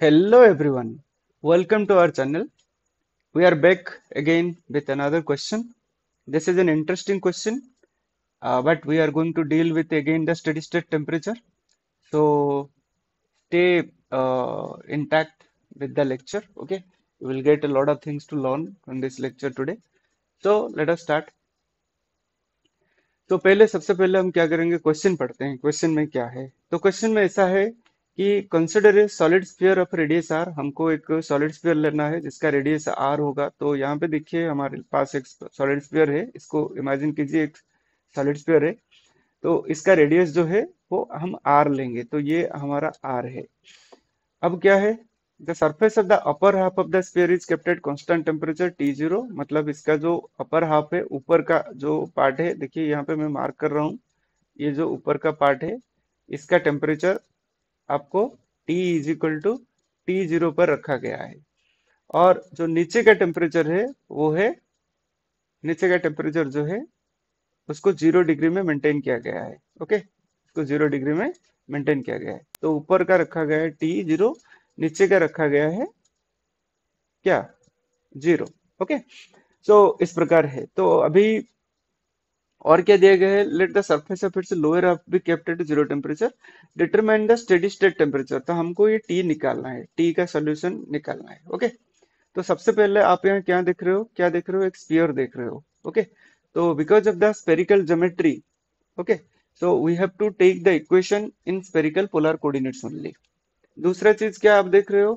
Hello everyone, welcome to our channel. We are back again with another question. This is an interesting question, but we are going to deal with again the steady state temperature. So stay intact with the lecture. Okay, you will get a lot of things to learn from this lecture today. So let us start. तो पहले सबसे पहले हम क्या करेंगे, question पढ़ते हैं। Question में क्या है? तो क्वेश्चन में ऐसा है कि consider a solid sphere of radius r. हमको एक सॉलिड स्फीयर लेना है जिसका रेडियस आर होगा। तो यहाँ पे देखिए हमारे पास एक सॉलिड स्फीयर है, इसको इमेजिन कीजिए एक सॉलिड स्फीयर है। तो इसका रेडियस जो है वो हम आर लेंगे, तो ये हमारा आर है। अब क्या है, the surface of the upper half of the sphere is kept at constant temperature T0। मतलब इसका जो अपर हाफ है, ऊपर का जो पार्ट है, देखिए यहाँ पे मैं मार्क कर रहा हूँ, ये जो ऊपर का पार्ट है इसका टेम्परेचर आपको T is equal to T0 पर रखा गया है। और जो नीचे का टेम्परेचर है वो है, नीचे का टेम्परेचर जो है उसको 0 डिग्री में मेंटेन किया गया है। ओके, इसको 0 डिग्री में मेंटेन किया गया है। तो ऊपर का रखा गया है T0, नीचे का रखा गया है क्या, 0। ओके, सो इस प्रकार है। तो अभी और क्या दिया गया है, let the surface of its lower half be kept at 0 temperature, determine the steady state temperature. तो हमको ये टी निकालना है, टी का सोल्यूशन निकालना है। ओके, तो सबसे पहले आप यहाँ क्या देख रहे हो, क्या देख रहे हो, एक स्फीयर देख रहे हो। ओके, तो because of the spherical geometry, okay, so we have to take the equation in spherical polar coordinates only. दूसरा चीज क्या आप देख रहे हो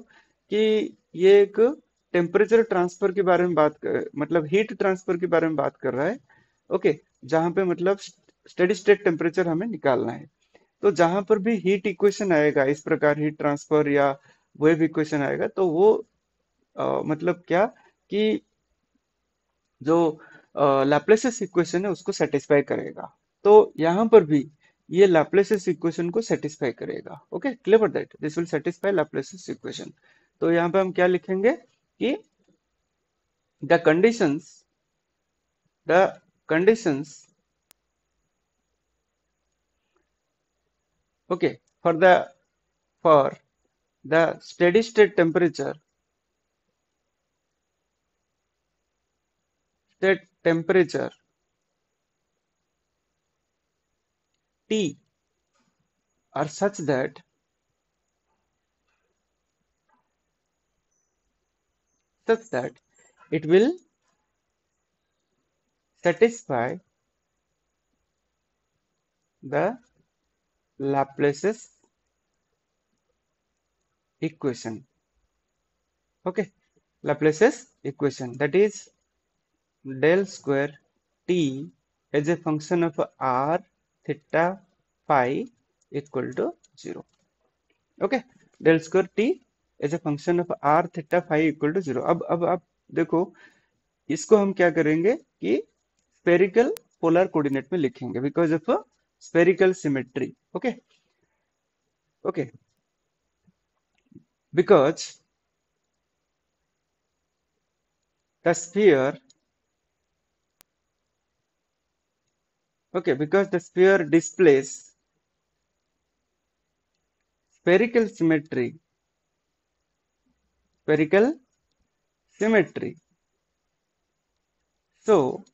कि ये एक टेम्परेचर ट्रांसफर के बारे में मतलब हीट ट्रांसफर के बारे में बात कर रहा है। ओके, जहां पे मतलब स्टेडी स्टेट टेम्परेचर हमें निकालना है। तो जहां पर भी हीट इक्वेशन आएगा इस प्रकार, हीट ट्रांसफर या वेव इक्वेशन आएगा, तो वो मतलब क्या कि जो लैप्लेसिस इक्वेशन है उसको सेटिस्फाई करेगा। तो यहाँ पर भी ये लैप्लेसिस इक्वेशन को सेटिस्फाई करेगा। Okay, clear that this will satisfy Laplace's equation. तो यहाँ पे हम क्या लिखेंगे कि the conditions, the conditions, okay, for the for the steady state temperature, state temperature T are such that it will satisfy the Laplace's equation. Okay, Laplace's equation, that is del square T as a function of r theta phi equal to 0. Okay, del square T as a function of r theta phi equal to 0। अब आप देखो, इसको हम क्या करेंगे कि spherical polar coordinate में लिखेंगे because of spherical symmetry. Okay, okay, because the sphere, okay, because the sphere displays spherical symmetry, spherical symmetry, so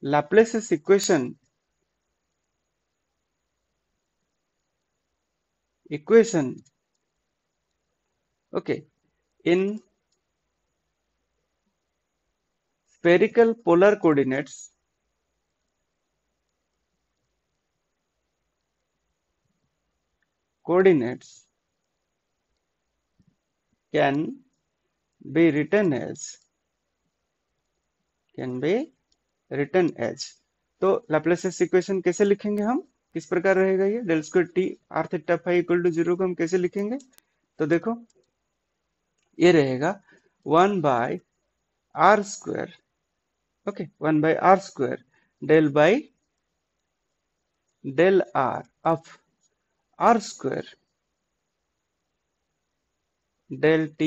Laplace's equation, okay, in spherical polar coordinates can be written as, तो Laplace's equation कैसे लिखेंगे हम, किस प्रकार रहेगा ये, del square t r theta phi equal to 0 को हम कैसे लिखेंगे? तो देखो ये रहेगा 1 by are square, okay, 1 by are square del by del r of r square del t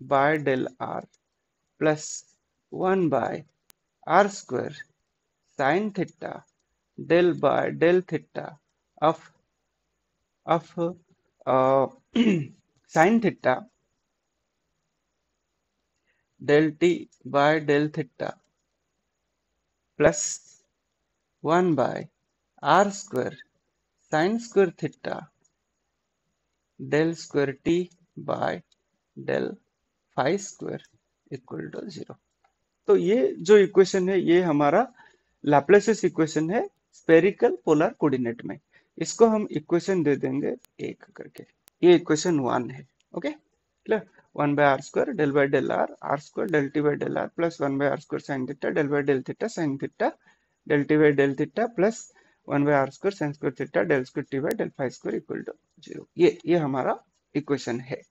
by del r plus 1 by r square sin theta del by del theta of sin theta del t by del theta plus 1 by r square sin square theta del square t by del phi square equal to 0। तो ये जो equation है ये हमारा Laplace's equation है spherical polar coordinate में। इसको हम इक्वेशन दे देंगे एक करके। ये इक्वेशन 1 है। Okay clear. 1 by are square del by del r square del T by del r plus 1 by are square sine theta del by del theta sine theta del T by del theta plus 1 by are square sine square theta del square T by del phi square equal to 0। ये हमारा equation है।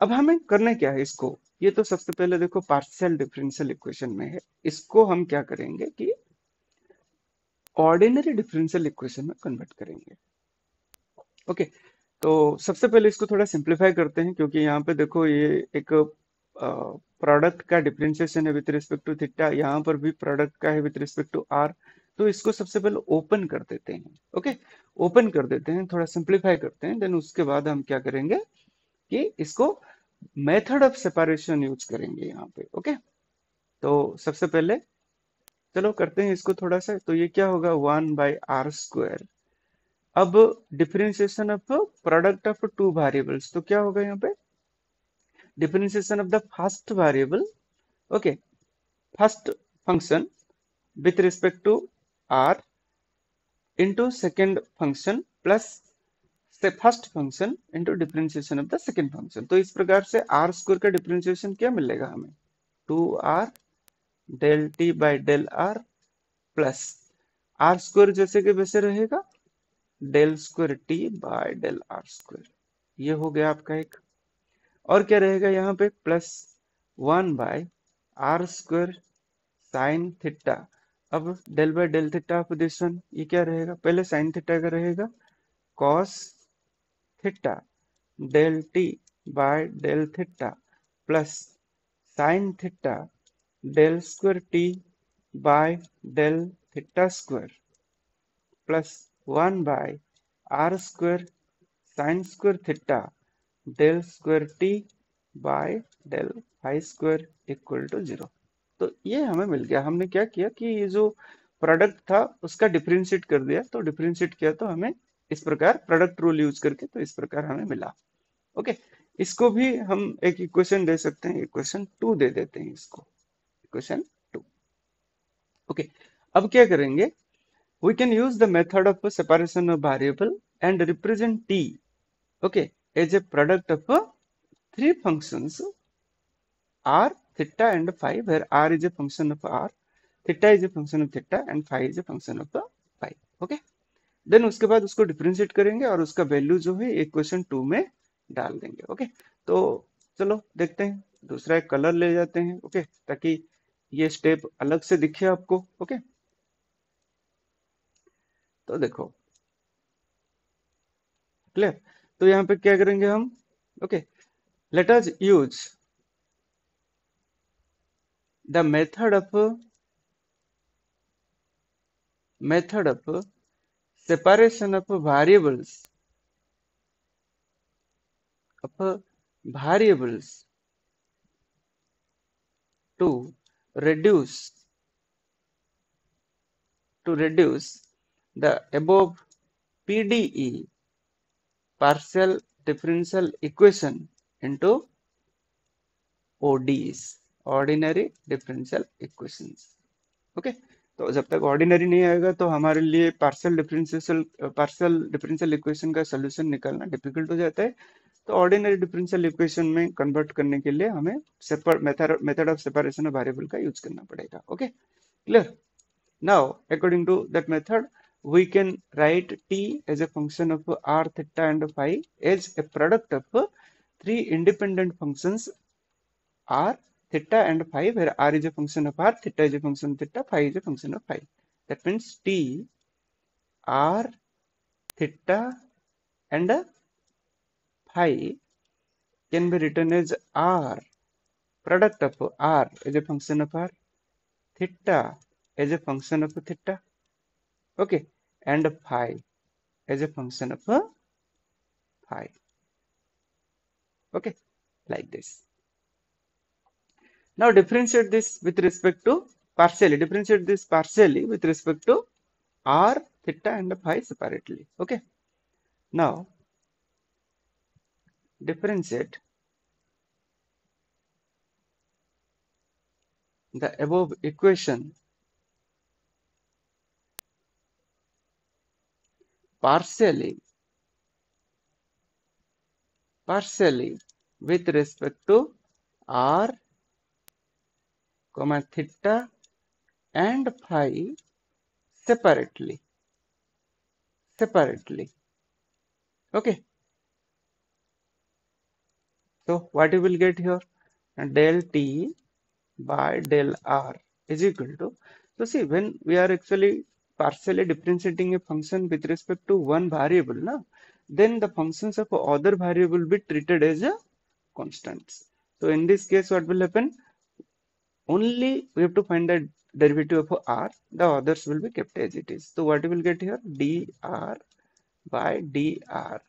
अब हमें करना क्या है इसको। ये तो सबसे पहले देखो पार्शियल डिफरेंशियल इक्वेशन में है। इसको हम क्या करेंगे कि ऑर्डिनरी डिफरेंशियल इक्वेशन में कन्वर्ट करेंगे। ओके तो सबसे पहले इसको थोड़ा सिंप्लीफाई करते हैं क्योंकि यहाँ पे देखो ये एक प्रोडक्ट का डिफरेंशिएशन है विद रिस्पेक्ट टू थीटा, यहाँ पर भी प्रोडक्ट का है विद रिस्पेक्ट टू आर। तो इसको सबसे पहले ओपन कर देते हैं। ओके ओपन कर देते हैं, थोड़ा सिंप्लीफाई करते हैं, देन उसके बाद हम क्या करेंगे कि इसको मेथड ऑफ सेपरेशन यूज करेंगे यहाँ पे। ओके तो सबसे पहले चलो करते हैं इसको थोड़ा सा। तो ये क्या होगा 1 बाई आर स्क्वायर। अब differentiation of product of two variables, तो क्या होगा यहाँ पे differentiation of the first variable. Okay first function with respect to R into second function plus से first function into differentiation of the second function. तो इस प्रकार से आर स्क्वायर का डिफरेंशिएशन क्या मिलेगा हमें 2r del t by del r plus r square जैसे कि वैसे रहेगा del square T by del r square. ये हो गया आपका एक। और क्या रहेगा यहाँ पे plus 1 by are square sine theta. अब del by del theta of this one, ये क्या रहेगा पहले साइन थीटा का रहेगा cos theta del T by del theta plus sine theta del square T by del theta square plus 1 by are square sine square theta del square T by del phi square equal to 0। तो ये हमें मिल गया। हमने क्या किया कि ये जो प्रोडक्ट था उसका डिफरेंशिएट कर दिया। तो डिफरेंशिएट किया तो हमें इस प्रकार प्रोडक्ट रूल यूज करके तो इस प्रकार हमें मिला। ओके इसको भी हम एक इक्वेशन दे सकते हैं, इक्वेशन 2 दे देते हैं इसको, इक्वेशन 2। ओके अब क्या करेंगे we can use the method of separation of variable and represent t okay as a product of three functions r theta and phi, where r is a function of r, theta is a function of theta and phi is a function of phi। okay then उसके बाद उसको differentiate करेंगे और उसका value जो है equation 2 में डाल देंगे। ओके तो चलो देखते हैं, दूसरा एक कलर ले जाते हैं। ओके ताकि ये स्टेप अलग से दिखे आपको। ओके तो देखो क्लियर। तो यहाँ पे क्या करेंगे हम। Okay let us use the method of separation of variables to reduce the above PDE partial differential equation into ODEs ordinary differential equations। Okay तो जब तक ऑर्डिनरी नहीं आएगा तो हमारे लिए पार्शियल डिफरेंशियल इक्वेशन का सोल्यूशन निकालना डिफिकल्ट हो जाता है। तो ऑर्डिनरी डिफरेंशियल इक्वेशन में कन्वर्ट करने के लिए हमें method of separation of variable का यूज करना पड़ेगा। Okay clear. Now according to that method we can write t as a function of r theta and phi as a product of three independent functions r theta and phi, where r is a function of r, theta is a function of theta, phi is a function of phi। That means t r theta and phi can be written as r product of r as a function of r, theta as a function of theta, okay, and phi as a function of phi। Okay, like this. Now differentiate this with respect to partially. Differentiate this partially with respect to r, theta, and phi separately. Okay. Now differentiate the above equation partially with respect to r, comma theta and phi separately. Okay. So what you will get here? Del t by del r is equal to. So see, when we are actually partially differentiating a function with respect to one variable, na, then the functions of other variable will be treated as a constants. So in this case, what will happen? Only we have to find the derivative of r. The others will be kept as it is. So what you will get here? Dr by dr,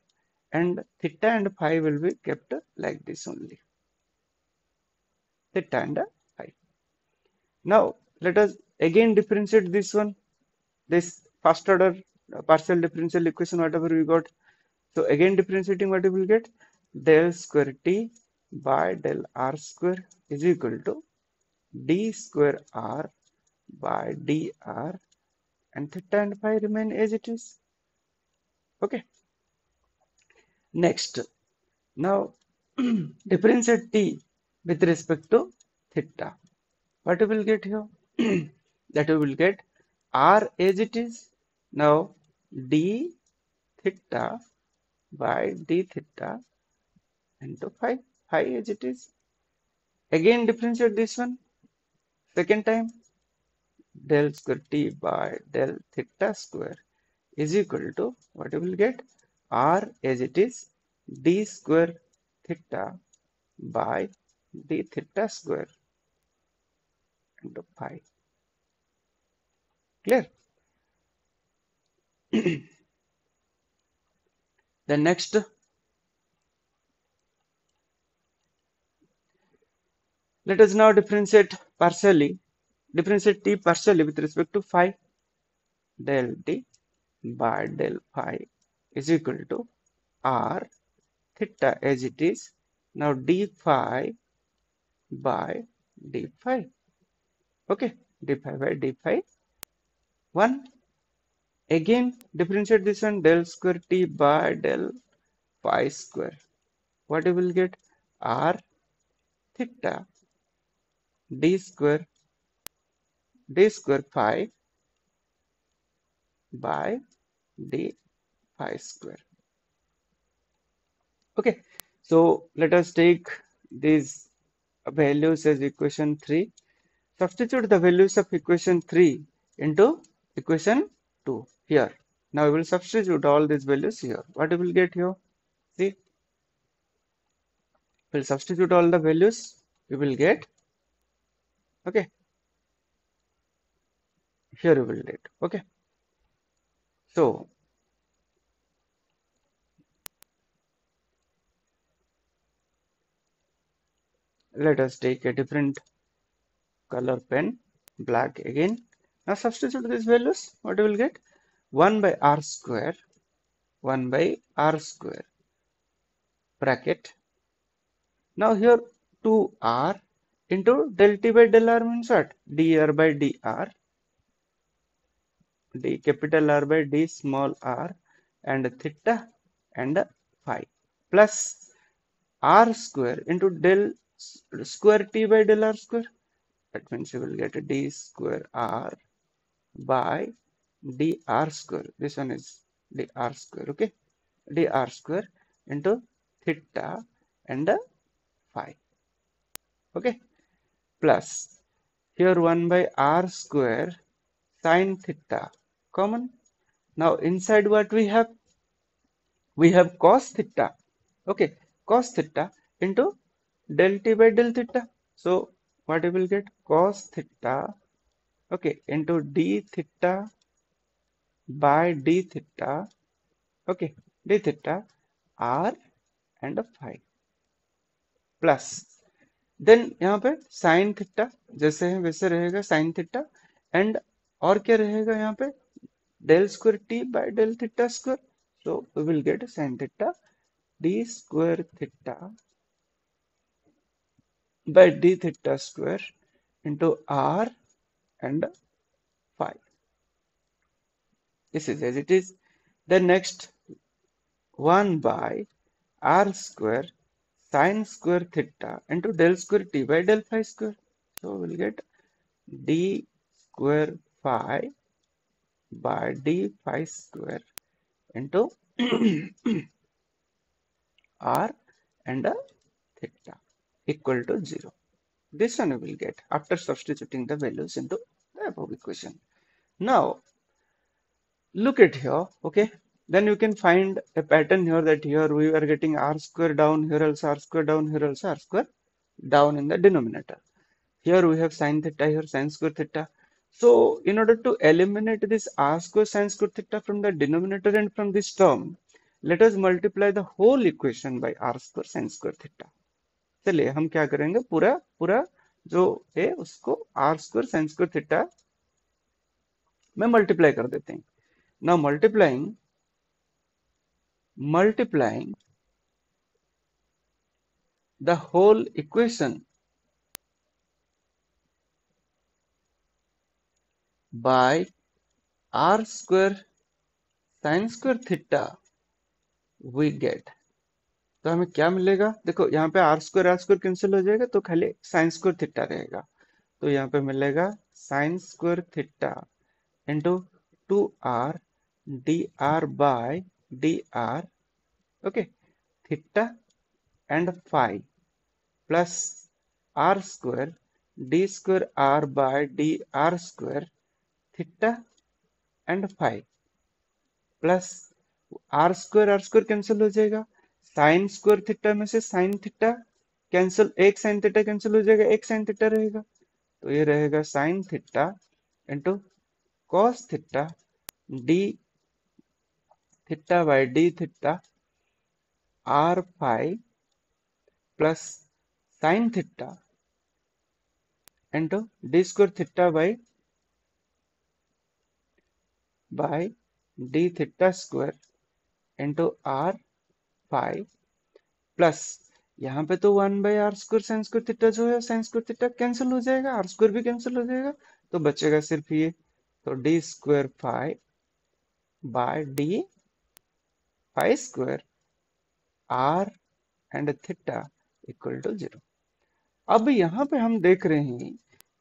and theta and phi will be kept like this only. Theta and phi. Now let us again differentiate this one, this first order partial differential equation, whatever we got. So again differentiating, what you will get? Del square t by del r square is equal to d square r by dr, and theta and phi remain as it is. Okay. Next, now differentiate t with respect to theta. What you will get here? That you will get r as it is. Now d theta by d theta into phi as it is. Again differentiate this one. Second time, del square t by del theta square is equal to, what you will get? R as it is, d square theta by d theta square into phi. Clear? The next, let us now differentiate t partially with respect to phi. Del t by del phi is equal to r theta as it is. Now d phi by d phi. Okay, d phi by d phi 1. Again differentiate this one, del square t by del phi square. What you will get? R theta d square phi by d phi square. Okay, so let us take these values as equation 3. Substitute the values of equation 3 into equation 2 here. Now we will substitute all these values here. What we will get here? See, we'll substitute all the values. We will get, okay, here we will get, okay. So let us take a different color pen, black again. Now substitute these values. What we will get? 1 by r square, 1 by r square bracket. Now here 2r into del t by del r means what? Dr by dr, d capital R by d small r, and theta and phi, plus r square into del square t by del r square. That means you will get d square r by dr square. This one is dr square, okay? Dr square into theta and phi, okay? Plus here 1 by r square sine theta common. Now inside what we have? We have cos theta, okay? Cos theta into del t by del theta. So what you will get? Cos theta, okay, into d theta by d theta, okay, d theta r and phi. Plus then यहाँ पे sine theta जैसे है वैसे रहेगा sine theta and और क्या रहेगा यहाँ पे del square t by del theta square. So we will get sin theta d square theta by d theta square into r and phi. This is as it is. Then next 1 by r square sin square theta into del square t by del phi square. So we will get d square phi by d phi square into r and theta equal to 0. This one we will get after substituting the values into the above equation. Now look at here, okay? Then you can find a pattern here that here we are getting r square down, here also r square down, here also r square down in the denominator. Here we have sin theta, here sin square theta. So in order to eliminate this r square sin square theta from the denominator and from this term, let us multiply the whole equation by r square sin square theta. चलिए हम क्या करेंगे पूरा पूरा जो है उसको r square sine square theta में मल्टीप्लाई कर देते हैं now multiplying the whole equation by are square sine square theta we get तो हमें क्या मिलेगा देखो यहाँ पे आर स्क्वायर कैंसिल हो जाएगा तो खाली साइन स्क्वायर थीटा रहेगा तो यहाँ पे मिलेगा sign square theta into 2r dr by dr okay theta and phi plus r square d square r by dr square theta and phi plus r square cancel हो जाएगा sine square theta में से sine theta cancel एक sine theta cancel हो जाएगा एक sine theta रहेगा तो ये रहेगा sign theta into cos theta d theta by d theta r phi plus sin theta into d square theta by d theta square into r phi plus यहाँ पे तो 1 by are square sine square theta जो है sign square theta cancel हो जाएगा are square भी cancel हो जाएगा तो बचेगा सिर्फ ये तो d square phi by d phi square r and theta equal to 0। अब यहाँ पे हम देख रहे हैं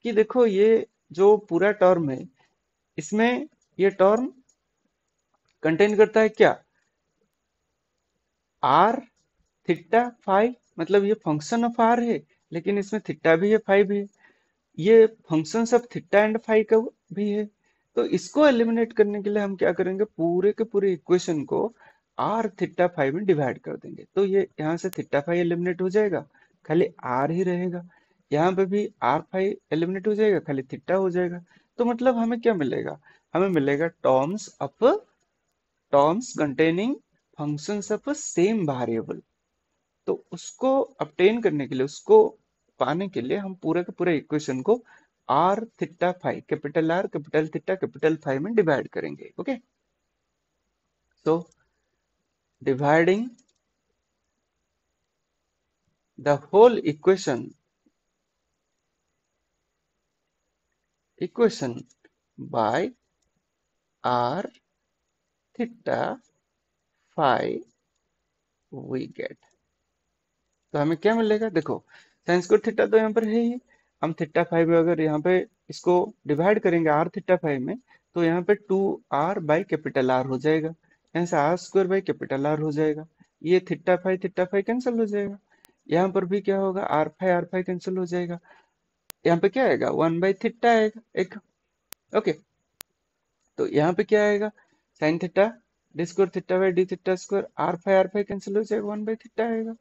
कि देखो ये जो पूरा टर्म है इसमें ये टर्म कंटेन करता है क्या आर थीटा फाई मतलब ये फंक्शन ऑफ आर है लेकिन इसमें थीटा भी है फाई भी है ये function of theta and phi का भी है तो इसको एलिमिनेट करने के लिए हम क्या करेंगे पूरे के पूरे इक्वेशन को आर थीटा फाई में डिवाइड कर देंगे तो ये यहाँ से थीटा फाई एलिमिनेट हो जाएगा खाली आर ही रहेगा यहाँ पे भी आर फाई एलिमिनेट हो जाएगा खाली थीटा हो जाएगा तो मतलब हमें क्या मिलेगा हमें मिलेगा terms containing functions of same variable तो उसको obtain करने के लिए उसको पाने के लिए हम पूरे के पूरे इक्वेशन को r theta phi capital R capital theta capital phi में डिवाइड करेंगे okay so dividing the whole equation by r theta phi we get तो हमें क्या मिलेगा देखो साइन स्क्वायर थीटा तो यहाँ पर है ही हम थीटा फाइव अगर यहाँ पे इसको डिवाइड करेंगे आर थीटा फाइव में तो यहाँ पे 2r बाई कैपिटल आर हो जाएगा यहाँ से r square by capital R हो जाएगा ये थीटा फाइव कैंसिल हो जाएगा यहाँ पर भी क्या होगा आर फाइव कैंसिल हो जाएगा यहाँ पे क्या आएगा 1 बाई थीटा आएगा एक ओके तो यहाँ पे क्या आएगा sine theta d square theta by D theta square r phi cancel हो जाएगा 1 बाई थीटा आएगा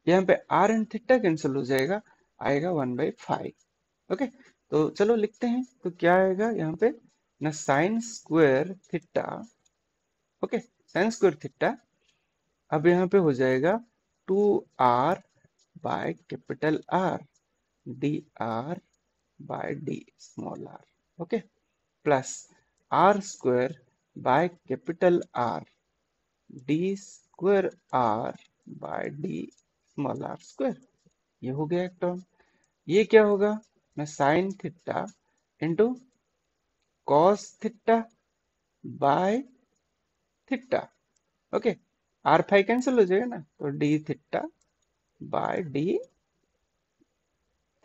यहाँ पे आर एंड थीटा कैंसिल हो जाएगा आएगा 1 बाई फाइव ओके तो चलो लिखते हैं तो क्या आएगा यहाँ पे ना sine square theta okay sine square theta अब यहाँ पे हो जाएगा 2r by capital R, d r by d small are, okay, plus r square by capital R, d square r by d small r square. ये हो गया एक term. ये क्या होगा ना, sine theta into cos theta by theta, okay, r phi cancel हो जाएगा ना, तो d theta by D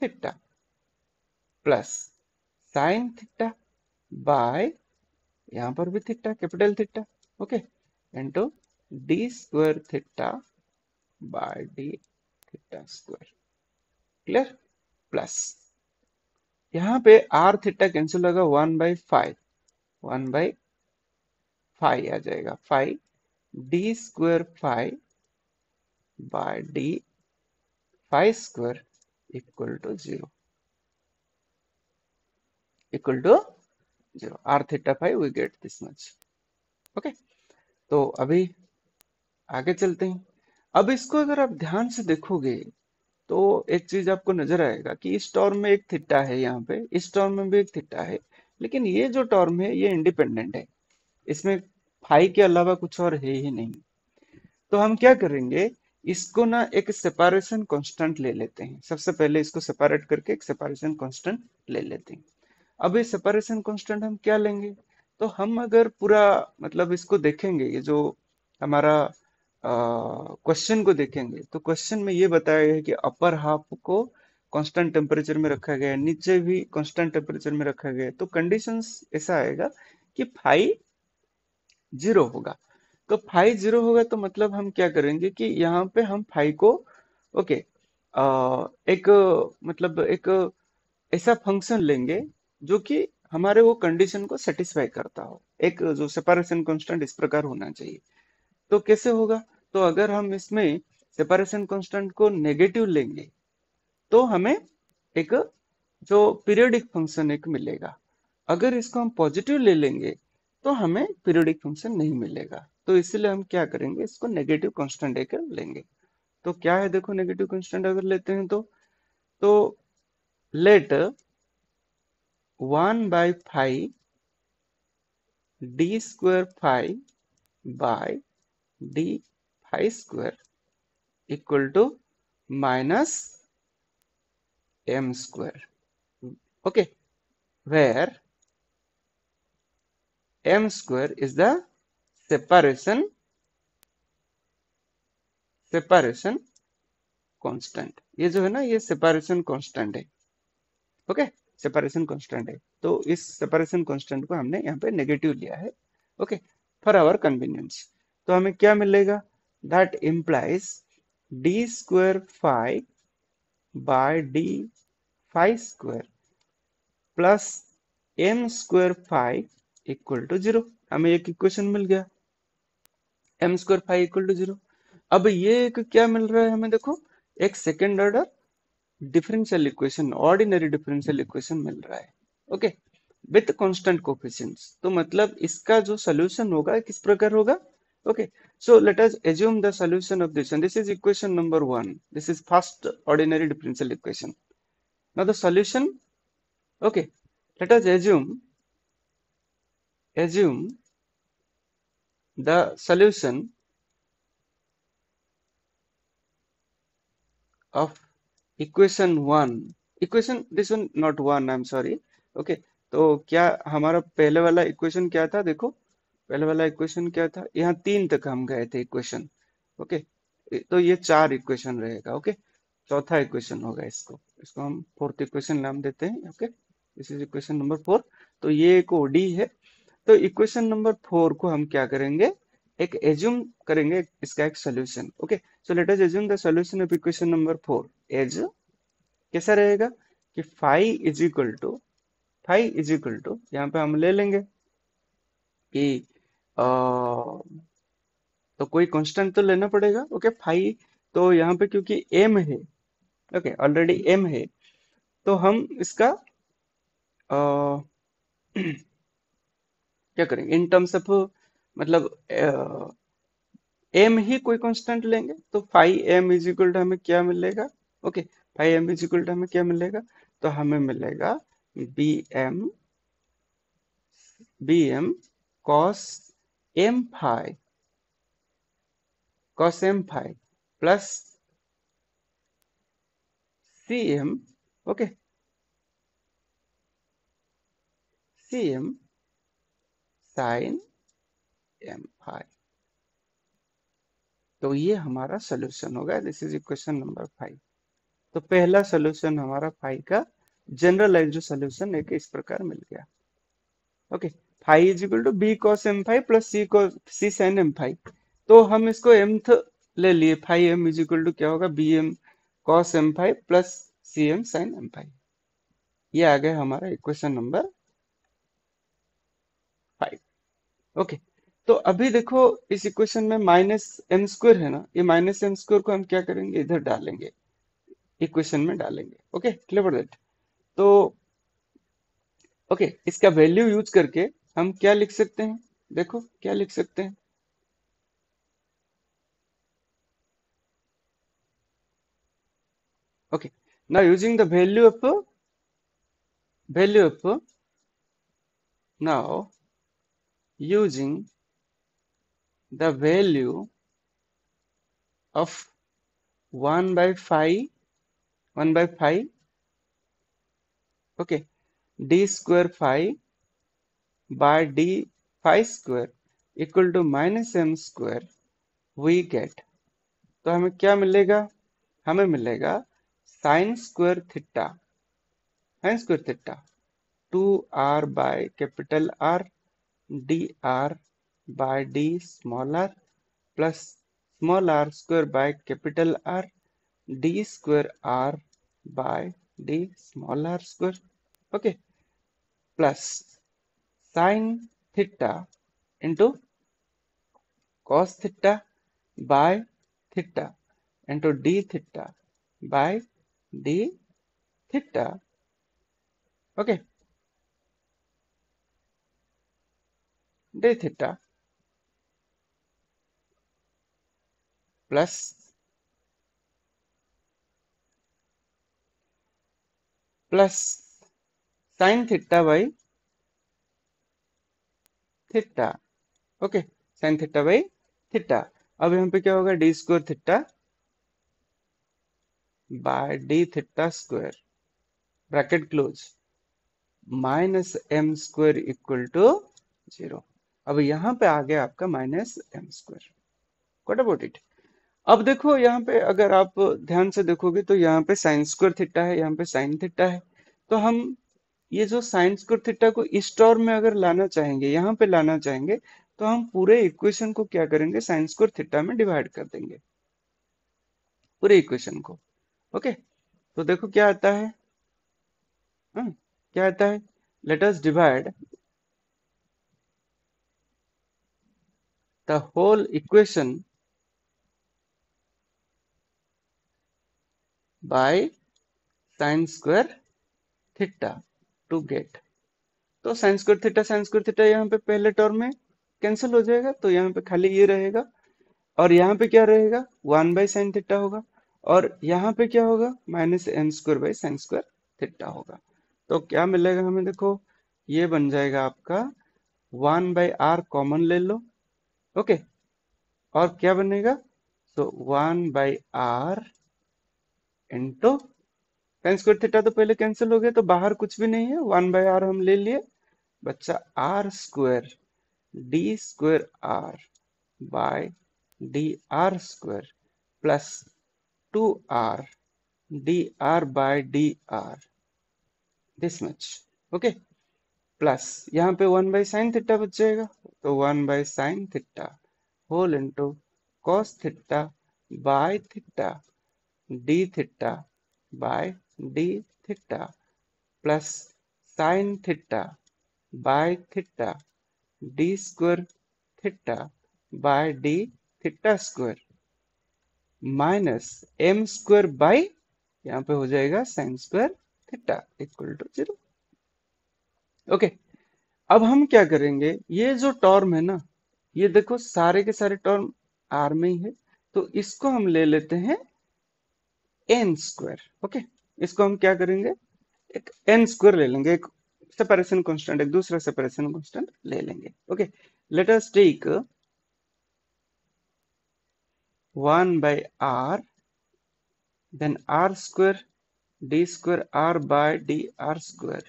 theta plus sine theta bye, यहाँ पर भी theta capital theta, okay, into D square theta by D theta square, clear, plus यहाँ पे are theta cancel होगा, 1/5, 1/5 आ जाएगा, 5 d square 5 by d 5 square equal to 0, equal to 0, r theta 5 we get this much, okay. तो अभी आगे चलते हैं। अब इसको अगर आप ध्यान से देखोगे तो एक चीज आपको नजर आएगा कि इस टर्म में एक थीटा है, यहाँ पे इस टर्म में भी एक थीटा है, लेकिन ये जो टर्म है ये इंडिपेंडेंट है, इसमें फाई के अलावा कुछ और है ही नहीं। तो हम क्या करेंगे, इसको ना एक सेपरेशन कांस्टेंट ले लेते हैं। सबसे पहले इसको सेपरेट करके एक सेपरेशन कांस्टेंट ले लेते हैं। अब ये सेपरेशन कांस्टेंट हम क्या लेंगे, तो हम अगर पूरा मतलब इसको देखेंगे, ये जो हमारा क्वेश्चन को देखेंगे, तो क्वेश्चन में ये बताया गया है कि अपर हाफ को कांस्टेंट टेम्परेचर में रखा गया है, नीचे भी कांस्टेंट टेम्परेचर में रखा गया है। तो कंडीशंस ऐसा आएगा कि फाई 0 होगा। तो फाई 0 होगा तो मतलब हम क्या करेंगे कि यहाँ पे हम फाई को, ओके, एक मतलब एक ऐसा फंक्शन लेंगे जो कि हमारे वो कंडीशन को सेटिस्फाई करता हो। एक जो सेपरेशन कांस्टेंट इस प्रकार होना चाहिए। तो कैसे होगा, तो अगर हम इसमें सेपरेशन कांस्टेंट को नेगेटिव लेंगे तो हमें एक जो पीरियोडिक फंक्शन एक मिलेगा। अगर इसको हम पॉजिटिव ले लेंगे तो हमें पीरियोडिक फंक्शन नहीं मिलेगा। तो इसलिए हम क्या करेंगे, इसको नेगेटिव कांस्टेंट एक लेंगे। तो क्या है देखो, नेगेटिव कांस्टेंट अगर लेते हैं तो let 1/5 d square 5 by d 5 square equal to minus m square, okay, where m square is the separation constant। ये जो है ना, ये सेपरेशन कांस्टेंट है, ओके, सेपरेशन कांस्टेंट है। तो इस सेपरेशन कांस्टेंट को हमने यहाँ पे नेगेटिव लिया है, ओके, फॉर आवर कन्वीनियंस। तो हमें क्या मिलेगा, that implies d square 5 by d 5 square plus m square 5 equal to 0। हमें एक इक्वेशन मिल गया, m स्क्वायर 5 इक्वल टू 0। अब ये एक क्या मिल रहा है हमें, देखो, एक second order differential equation, ordinary differential equation मिल रहा है, ओके, विथ कांस्टेंट कोफिशिएंट्स। तो मतलब इसका जो सोल्यूशन होगा किस प्रकार होगा, okay. So let us assume the solution of this, and this is equation number 1, this is first ordinary differential equation. Now the solution, okay, let us assume the solution of equation 1, equation this one not 1, I'm sorry, okay। तो क्या हमारा पहले वाला equation क्या था, देखो पहले वाला इक्वेशन क्या था, यहाँ 3 तक हम गए थे इक्वेशन, ओके। तो ये 4 इक्वेशन रहेगा, ओके, चौथा इक्वेशन होगा। इसको इसको हम फोर्थ इक्वेशन नाम देते हैं, okay, this is equation number 4। तो ये एक ओडी है। तो इक्वेशन नंबर 4 को हम क्या करेंगे, एक एज्यूम करेंगे इसका एक solution, okay. So let us assume the solution of equation number 4 as, कैसा रहेगा कि फाई इज इक्वल टू यहाँ पे हम ले लेंगे कि तो कोई कांस्टेंट तो लेना पड़ेगा, ओके, फाई। तो यहाँ पे क्योंकि m है, ओके, ऑलरेडी m है, तो हम इसका अ, क्या करेंगे इन टर्म्स ऑफ, मतलब m ही कोई कांस्टेंट लेंगे। तो phi m is equal to हमें क्या मिलेगा, okay, phi m is equal to हमें क्या मिलेगा, तो हमें मिलेगा b m cos m phi plus c m, okay, c m sine m phi. तो ये हमारा सोल्यूशन होगा, दिस इज इक्वेशन नंबर 5। तो पहला सोल्यूशन हमारा फाई का जनरलाइज जो सोल्यूशन एक इस प्रकार मिल गया। Okay, phi is equal to b cos m phi plus c sine m phi. तो हम इसको mth ले लिए, phi m is equal to क्या होगा, b m cos m phi plus c m sine m phi. ये आ गया हमारा इक्वेशन नंबर 5। ओके, तो अभी देखो इस इक्वेशन में माइनस एम स्क्वायर है ना, ये माइनस एम स्क्वायर को हम क्या करेंगे, इधर डालेंगे, इक्वेशन में डालेंगे। Okay, clear that. तो ओके, इसका वैल्यू यूज करके हम क्या लिख सकते हैं, देखो क्या लिख सकते हैं। Okay, now using the value of now using the value of 1 by 5 okay, d square phi by d phi square equal to minus m square we get। तो हमें क्या मिलेगा, हमें मिलेगा sin square theta 2r by capital R dr by d small r plus small r square by capital R d square r by d small r square, okay, plus sin theta into cos theta by theta into d theta by d theta, okay, d theta plus sin theta by theta, okay, sin theta by theta. अब यहाँ पे क्या होगा, d square theta by D theta square bracket close minus m square equal to 0। अब यहाँ पे आ गया आपका minus m square, what about it. अब देखो यहाँ पे अगर आप ध्यान से देखोगे तो यहाँ पे साइन स्क्वायर थीटा है, यहाँ पे साइन थीटा है। तो हम ये जो साइन स्क्वायर थीटा को इस टर्म में अगर लाना चाहेंगे, यहाँ पे लाना चाहेंगे, तो हम पूरे इक्वेशन को क्या करेंगे, साइन स्क्वायर थीटा में डिवाइड कर देंगे पूरे इक्वेशन को। ओके, तो देखो क्या आता है, क्या आता है, let us divide the whole equation by sine square theta to get. तो साइन स्क्वायर थीटा यहाँ पे पहले टर्म में कैंसिल हो जाएगा, तो यहाँ पे खाली ये रहेगा, और यहाँ पे क्या रहेगा, 1 बाई साइन थीटा होगा, और यहाँ पे क्या होगा, minus m square by sine square theta होगा। तो क्या मिलेगा हमें, देखो ये बन जाएगा आपका 1 बाई आर कॉमन ले लो, ओके, और क्या बनेगा, तो 1 by r into sine square theta तो पहले कैंसिल हो गया, तो बाहर कुछ भी नहीं है, 1 बाई आर हम ले लिए, बच्चा r square d square r by d r square plus 2r dr by dr, this much, okay, plus यहाँ पे 1 बाई साइन थीटा बच जाएगा, तो 1 by sine theta whole into cos theta by theta D theta by D theta plus sine theta by theta d square theta by D theta square minus m square by, यहाँ पे हो जाएगा sine square theta equal to 0। Okay, अब हम क्या करेंगे, ये जो टर्म है ना, ये देखो सारे के सारे टर्म आर में ही है, तो इसको हम ले लेते हैं एन स्क्वायर। ओके, इसको हम क्या करेंगे, एक एन स्क्वायर ले लेंगे, एक सेपरेशन कांस्टेंट, एक दूसरा सेपरेशन कांस्टेंट ले लेंगे। Okay, let us take 1 by r, then r square d square r by d r square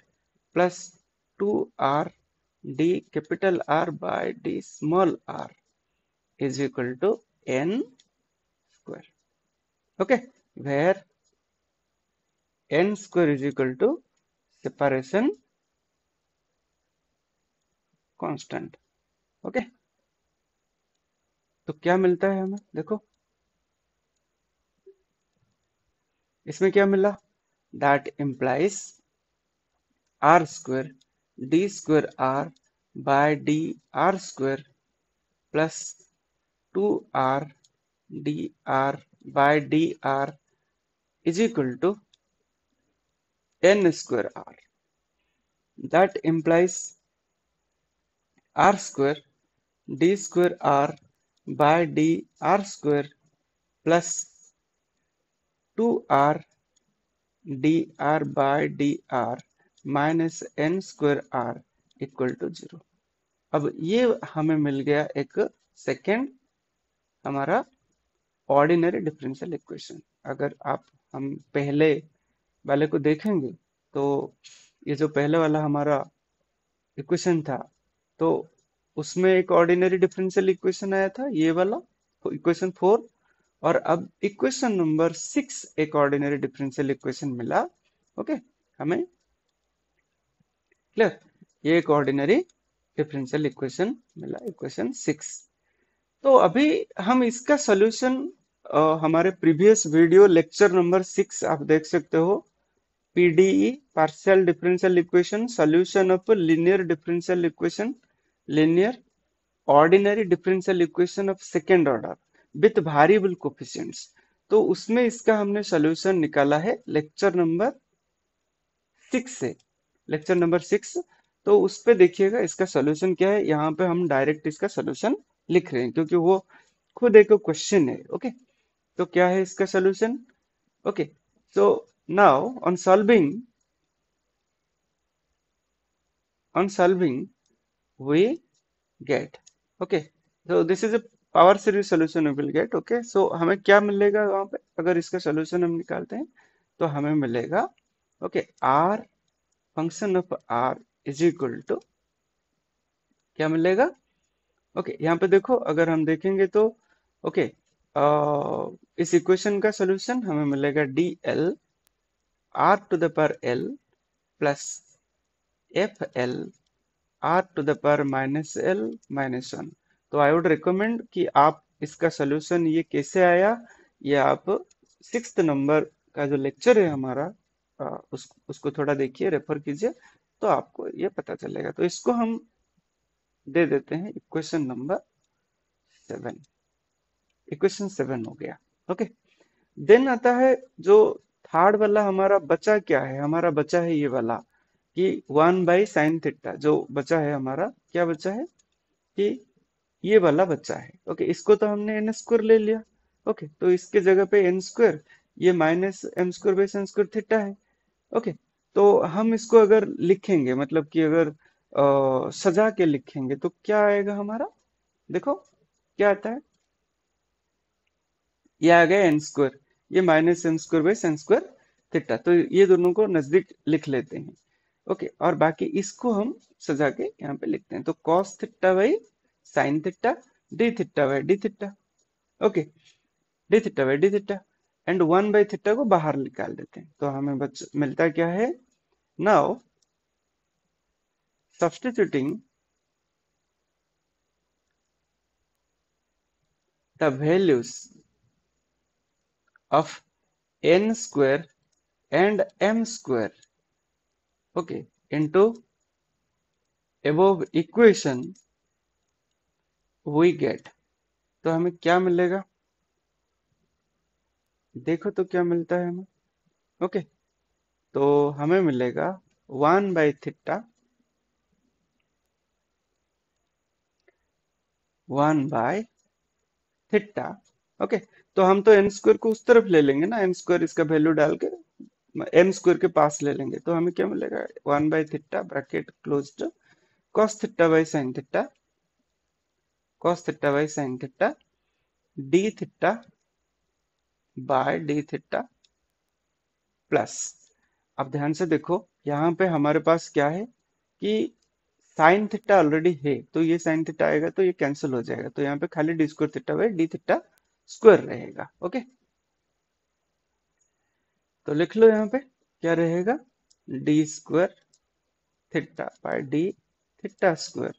plus 2r d capital R by d small r is equal to n square. Okay, where n square is equal to separation constant. Okay, तो क्या मिलता है हमें, देखो इसमें क्या मिला, that implies r square d square r by d r square plus 2r dr by dr is equal to n square r. That implies r square d square r by dr square plus 2r dr by dr minus n square r equal to 0। अब ये हमें मिल गया एक second हमारा ordinary differential equation. अगर आप हम पहले वाले को देखेंगे तो ये जो पहले वाला हमारा इक्वेशन था, तो उसमें एक ऑर्डिनरी डिफरेंशियल इक्वेशन आया था, ये वाला इक्वेशन 4, और अब इक्वेशन नंबर 6 एक ऑर्डिनरी डिफरेंशियल इक्वेशन मिला। ओके, हमें क्लियर, ये एक ऑर्डिनरी डिफरेंशियल इक्वेशन मिला, इक्वेशन 6। तो अभी हम इसका सॉल्यूशन हमारे प्रीवियस वीडियो लेक्चर नंबर 6 आप देख सकते हो, PDE partial differential equation, solution of linear differential equation, linear ordinary differential equation of second order with variable coefficients. तो उसमें इसका हमने सॉल्यूशन निकाला है लेक्चर नंबर 6 से, लेक्चर नंबर 6। तो उस पे देखिएगा इसका सॉल्यूशन क्या है, यहाँ पे हम डायरेक्ट इसका सॉल्यूशन लिख रहे हैं क्योंकि वो खुद एक क्वेश्चन है। ओके, तो क्या है इसका solution, okay, so now on solving we get, okay, so this is a power series solution we will get। okay, so हमें क्या मिलेगा वहां पे, अगर इसका सॉल्यूशन हम निकालते हैं तो हमें मिलेगा, okay, r function of r is equal to क्या मिलेगा, ओके, यहाँ पे देखो अगर हम देखेंगे तो ओके, इस इक्वेशन का सॉल्यूशन हमें मिलेगा dl r to the power l plus fl r to the power minus l minus 1। तो आई वुड रिकमेंड कि आप इसका सॉल्यूशन ये कैसे आया, ये आप 6th नंबर का जो लेक्चर है हमारा, उसको थोड़ा देखिए, रेफर कीजिए, तो आपको ये पता चलेगा। तो इसको हम दे देते हैं इक्वेशन नंबर 7, इक्वेशन 7 हो गया। ओके, देन आता है जो थर्ड वाला हमारा बचा, क्या है हमारा बचा है ये वाला कि 1/sin थीटा, जो बचा है हमारा, क्या बचा है कि ये वाला बचा है। ओके, इसको तो हमने एन स्क्वायर ले लिया। ओके, तो इसके जगह पे एन स्क्वायर, ये minus m square by sine square theta है। ओके, तो हम इसको अगर लिखेंगे, मतलब कि अगर सजा के लिखेंगे तो क्या आएगा हमारा, देखो क्या आता है, ये आ गया एन स्क्वायर, ये minus n square by sine square theta, तो ये दोनों को नजदीक लिख लेते हैं। ओके, और बाकी इसको हम सजा के यहाँ पे लिखते हैं, तो cos theta by sine theta, D theta by D theta. Okay, D theta by D theta, and 1/थीटा को बाहर निकाल देते हैं, तो हमें मिलता क्या है, now substituting the values of n square and m square, okay, into above equation we get, तो हमें क्या मिलेगा, देखो तो क्या मिलता है हमें। ओके, तो हमें मिलेगा 1/थीटा 1/थीटा ओके, तो हम तो एन स्क्वायर को उस तरफ ले लेंगे ना, एन स्क्वायर इसका वैल्यू डाल के एम स्क्वायर के पास ले लेंगे, तो हमें क्या मिलेगा, 1/थीटा bracket close cos theta by sine theta, cos theta by sine theta D theta by D theta plus. अब ध्यान से देखो, यहाँ पे हमारे पास क्या है कि साइन थीटा ऑलरेडी है, तो ये साइन थीटा आएगा तो ये कैंसिल हो जाएगा, तो यहाँ पे खाली d square theta by D theta square रहेगा। ओके, तो लिख लो यहाँ पे क्या रहेगा, d square theta by D theta square.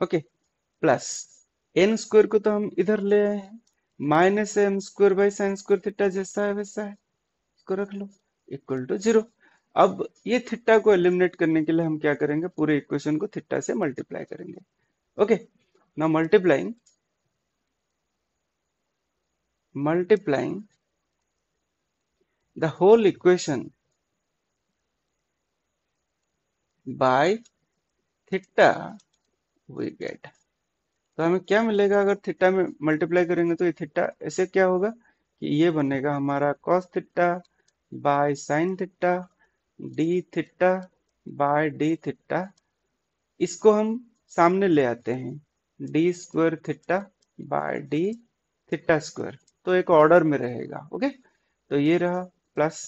Okay, plus n square को तो हम इधर ले आए हैं, minus m square by sine square theta जैसा है वैसा है, इसको रख लो इक्वल टू 0। अब ये थीटा को एलिमिनेट करने के लिए हम क्या करेंगे, पूरे इक्वेशन को थीटा से मल्टीप्लाई करेंगे। Okay, now multiplying the whole equation by theta we get. तो हमें क्या मिलेगा, अगर थीटा में मल्टीप्लाई करेंगे तो ये थीटा ऐसे क्या होगा कि ये बनेगा हमारा cos theta by sine theta D theta by D theta, इसको हम सामने ले आते हैं d square theta by D theta square, तो एक ऑर्डर में रहेगा। ओके, तो ये रहा plus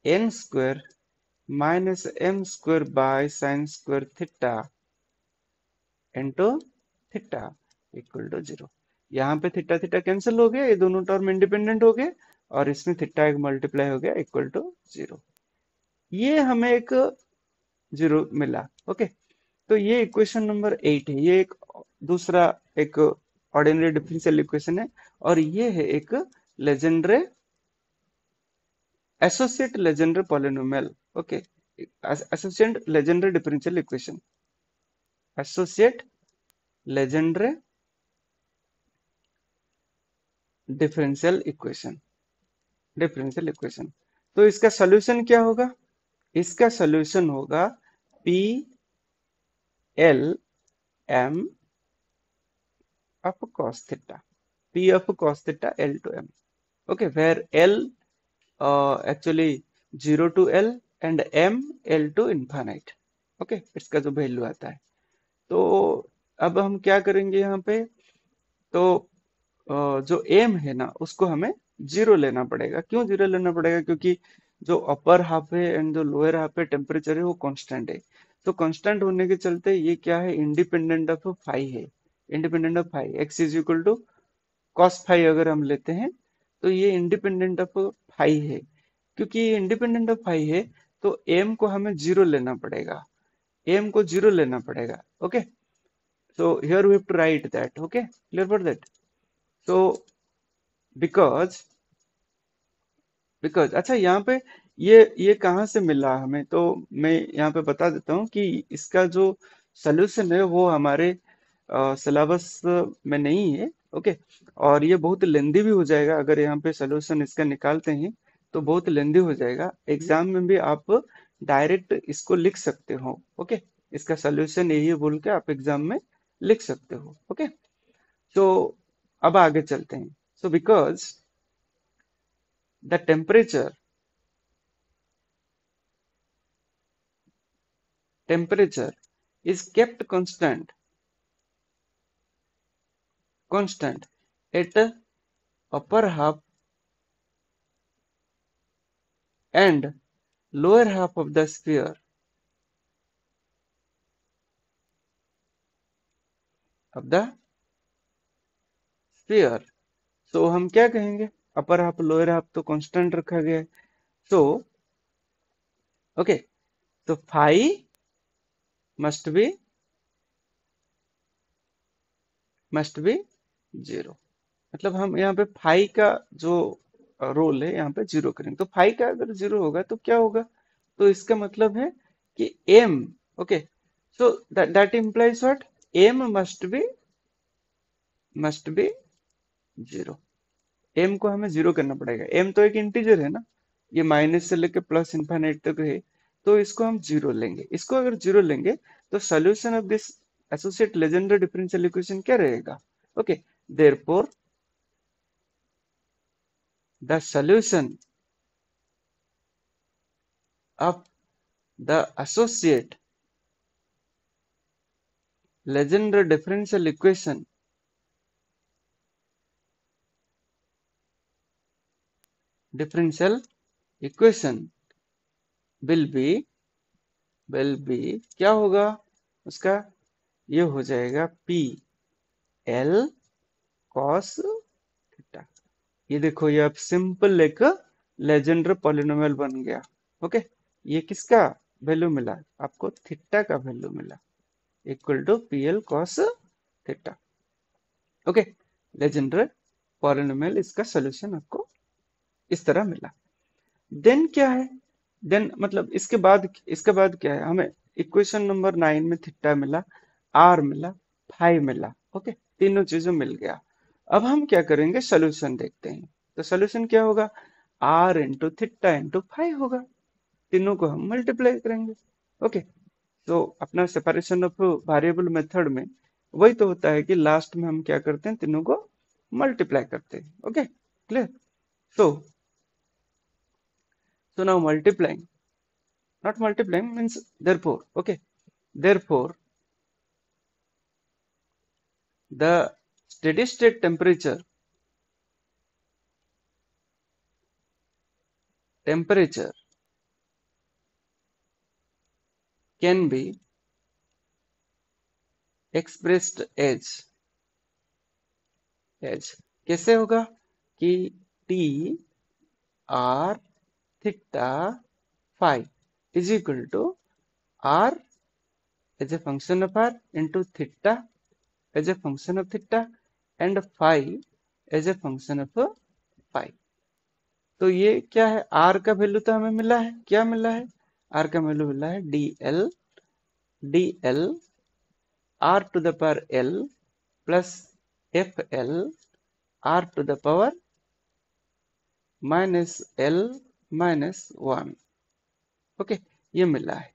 n square minus m square by sine square theta into theta equal to 0। यहाँ पे थीटा थीटा कैंसिल हो गया, ये दोनों टर्म इंडिपेंडेंट हो गए और इसमें थीटा एक मल्टीप्लाई हो गया इक्वल टू 0। ये हमें एक 0 मिला। ओके, तो ये इक्वेशन नंबर 8 है, ये एक दूसरा एक ऑर्डिनरी डिफरेंशियल इक्वेशन है, और ये है एक Legendre associate Legendre polynomial. Okay, associate Legendre differential equation, associate Legendre differential equation, differential equation. तो इसका सॉल्यूशन क्या होगा, इसका सॉल्यूशन होगा P L M of cos theta, p of cos theta l to m। Okay, where l actually 0 to l and m l to infinite। Okay, इसका जो value आता है, तो अब हम क्या करेंगे यहाँ पे, तो जो m है ना उसको हमें 0 लेना पड़ेगा। क्यों 0 लेना पड़ेगा, क्योंकि जो अपर हाफ है एंड जो लोअर हाफ है टेम्परेचर है वो कांस्टेंट है, तो कांस्टेंट होने के चलते ये क्या है, इंडिपेंडेंट ऑफ फाई है, independent of phi, x is equal to cos phi अगर हम लेते हैं तो ये इंडिपेंडेंट ऑफ फाई है। क्योंकि ये इंडिपेंडेंट ऑफ फाई है तो m को हमें 0 लेना पड़ेगा, m को 0 लेना पड़ेगा। Okay, so here we have to write that। okay, clear for that। so because अच्छा, यहाँ पे ये कहाँ से मिला हमें, तो मैं यहाँ पे बता देता हूँ कि इसका जो सॉल्यूशन है वो हमारे सिलेबस में नहीं है। ओके, और ये बहुत लेंदी भी हो जाएगा, अगर यहाँ पे सॉल्यूशन इसका निकालते हैं तो बहुत लेंदी हो जाएगा, एग्जाम में भी आप डायरेक्ट इसको लिख सकते हो। ओके, इसका सॉल्यूशन यही बोल के आप एग्जाम में लिख सकते हो। ओके, तो अब आगे चलते हैं। So because the temperature is kept constant at upper half and lower half of the sphere so हम क्या कहेंगे, अपर हाफ लोअर हाफ तो कांस्टेंट रखा गया है, so ओके, तो फाई मस्ट बी 0। मतलब हम यहाँ पे फाई का जो रोल है यहाँ पे 0 करेंगे, तो फाई का अगर 0 होगा तो क्या होगा, तो इसका मतलब है कि m, okay, so that implies what, m must be 0। m को हमें 0 करना पड़ेगा, m तो एक इंटीजर है ना, ये माइनस से लेके प्लस इनफाइनाइट तक है, तो इसको हम 0 लेंगे। इसको अगर 0 लेंगे तो solution of this associate Legender differential equation क्या रहेगा, Okay, therefore the solution of the associate Legendre differential equation will be क्या होगा उसका, ये हो जाएगा पी एल कॉस थीटा। ये देखो, ये अब सिंपल एक लेजेंडर पॉलिनोमियल बन गया। ओके, ये किसका वैल्यू मिला आपको, थीटा का वैल्यू मिला, equal to p L cos theta. Okay, Legendre polynomial, इसका सोल्यूशन आपको इस तरह मिला। देन क्या है, देन मतलब इसके बाद क्या है, हमें इक्वेशन नंबर 9 में थीटा मिला, आर मिला, फाइव मिला। ओके, तीनों चीजों मिल गया। अब हम क्या करेंगे, सोल्यूशन देखते हैं। तो सोल्यूशन क्या होगा, r into theta into phi होगा, तीनों को हम मल्टीप्लाई करेंगे। ओके, तो अपना सेपरेशन ऑफ वेरिएबल मेथड में वही तो होता है कि लास्ट में हम क्या करते हैं, तीनों को मल्टीप्लाई करते हैं। Okay, clear. So now multiplying, not multiplying means therefore. Okay, therefore the steady state temperature can be expressed as कैसे होगा कि T R theta phi is equal to R as a function of R into theta as a function of theta and phi as a function of phi। तो ये क्या है, R का value तो हमें मिला है, क्या मिला है, R का वैल्यू मिला है D L R to the power L plus F L R to the power minus L minus 1। Okay, ये मिला है।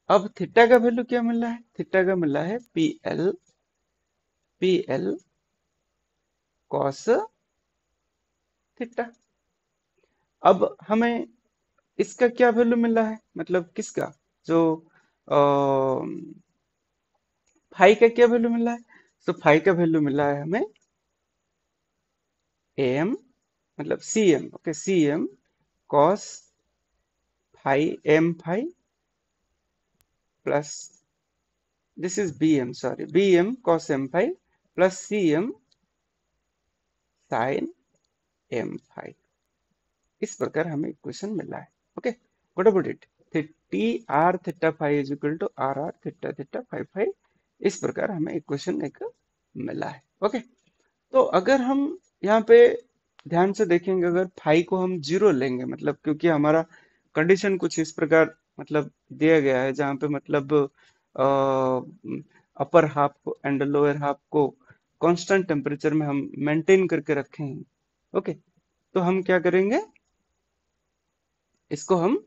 अब थीटा का वैल्यू क्या मिला है, थीटा का मिला है पी एल कॉस थीटा। अब हमें इसका क्या वैल्यू मिला है, मतलब किसका, जो फाई का क्या वैल्यू मिला है, तो फाई का वैल्यू मिला है हमें एम, मतलब c m. Okay, c m cos phi m phi plus this is b m, sorry b m cos m phi plus c m sine m phi. इस प्रकार हमें इक्वेशन मिला है। Okay, what about it, t r theta phi is equal to r r theta theta phi phi. इस प्रकार हमें equation एक मिला है। ओके, तो अगर हम यहाँ पे ध्यान से देखेंगे, अगर फाई को हम जीरो लेंगे, मतलब क्योंकि हमारा कंडीशन कुछ इस प्रकार मतलब दिया गया है, जहाँ पे मतलब upper half and lower half को कांस्टेंट टेम्परेचर में हम मेंटेन करके रखे हैं। ओके, तो हम क्या करेंगे, इसको हम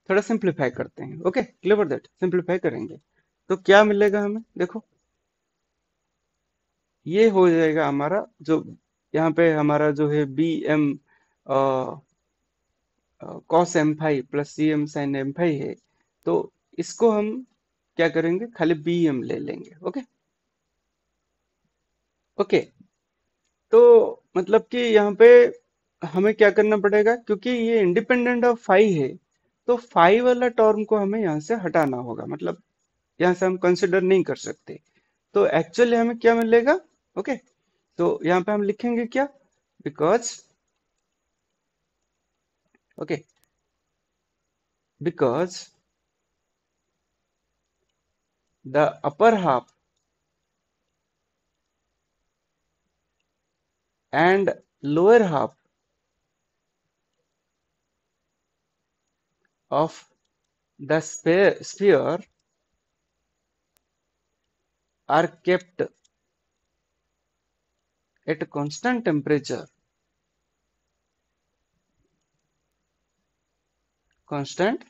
थोड़ा सिंप्लीफाई करते हैं। ओके, क्लियर दैट, सिंप्लीफाई करेंगे तो क्या मिलेगा हमें, देखो ये हो जाएगा हमारा, जो यहाँ पे हमारा जो है b m cos m phi plus c m sine m phi है, तो इसको हम क्या करेंगे, खाली बी एम ले लेंगे। ओके ओके, तो मतलब कि यहाँ पे हमें क्या करना पड़ेगा, क्योंकि ये इंडिपेंडेंट ऑफ फाइव है, तो फाइव वाला टर्म को हमें यहाँ से हटाना होगा, मतलब यहाँ से हम कंसिडर नहीं कर सकते। तो एक्चुअली हमें क्या मिलेगा, ओके तो यहाँ पे हम लिखेंगे क्या, because okay because the upper half and lower half of the sphere are kept at constant temperature, constant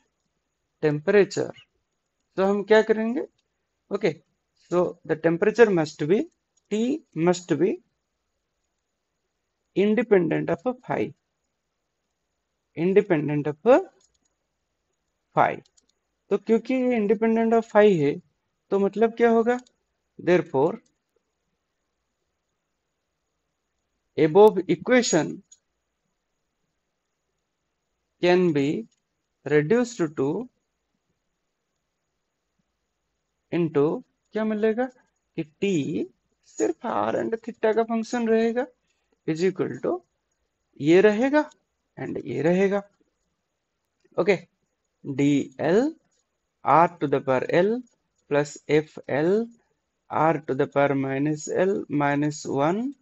temperature। तो हम क्या करेंगे, okay so the temperature must be t must be independent of phi, independent of phi. तो क्योंकि ये independent of phi है, तो मतलब क्या होगा, therefore above equation can be reduced to into क्या मिलेगा कि t सिर्फ r एंड थीटा का फंक्शन रहेगा, इज इक्वल टू ये रहेगा एंड ये रहेगा। Okay, dl r to the power l plus fl r to the power minus l minus 1,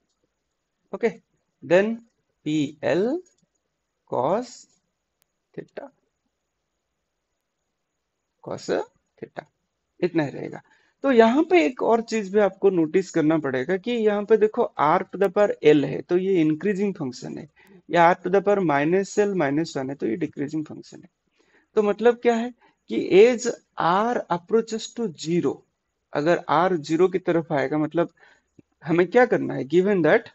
okay, then pl cos theta, cos theta, इतना ही रहेगा। तो यहाँ पे एक और चीज भी आपको नोटिस करना पड़ेगा कि यहाँ पे देखो r to the power l है तो ये इंक्रीजिंग फंक्शन है, या r to the power minus l minus 1 है तो ये डिक्रीजिंग फंक्शन है। तो मतलब क्या है कि as r approaches to zero, अगर r जीरो की तरफ आएगा मतलब हमें क्या करना है, given that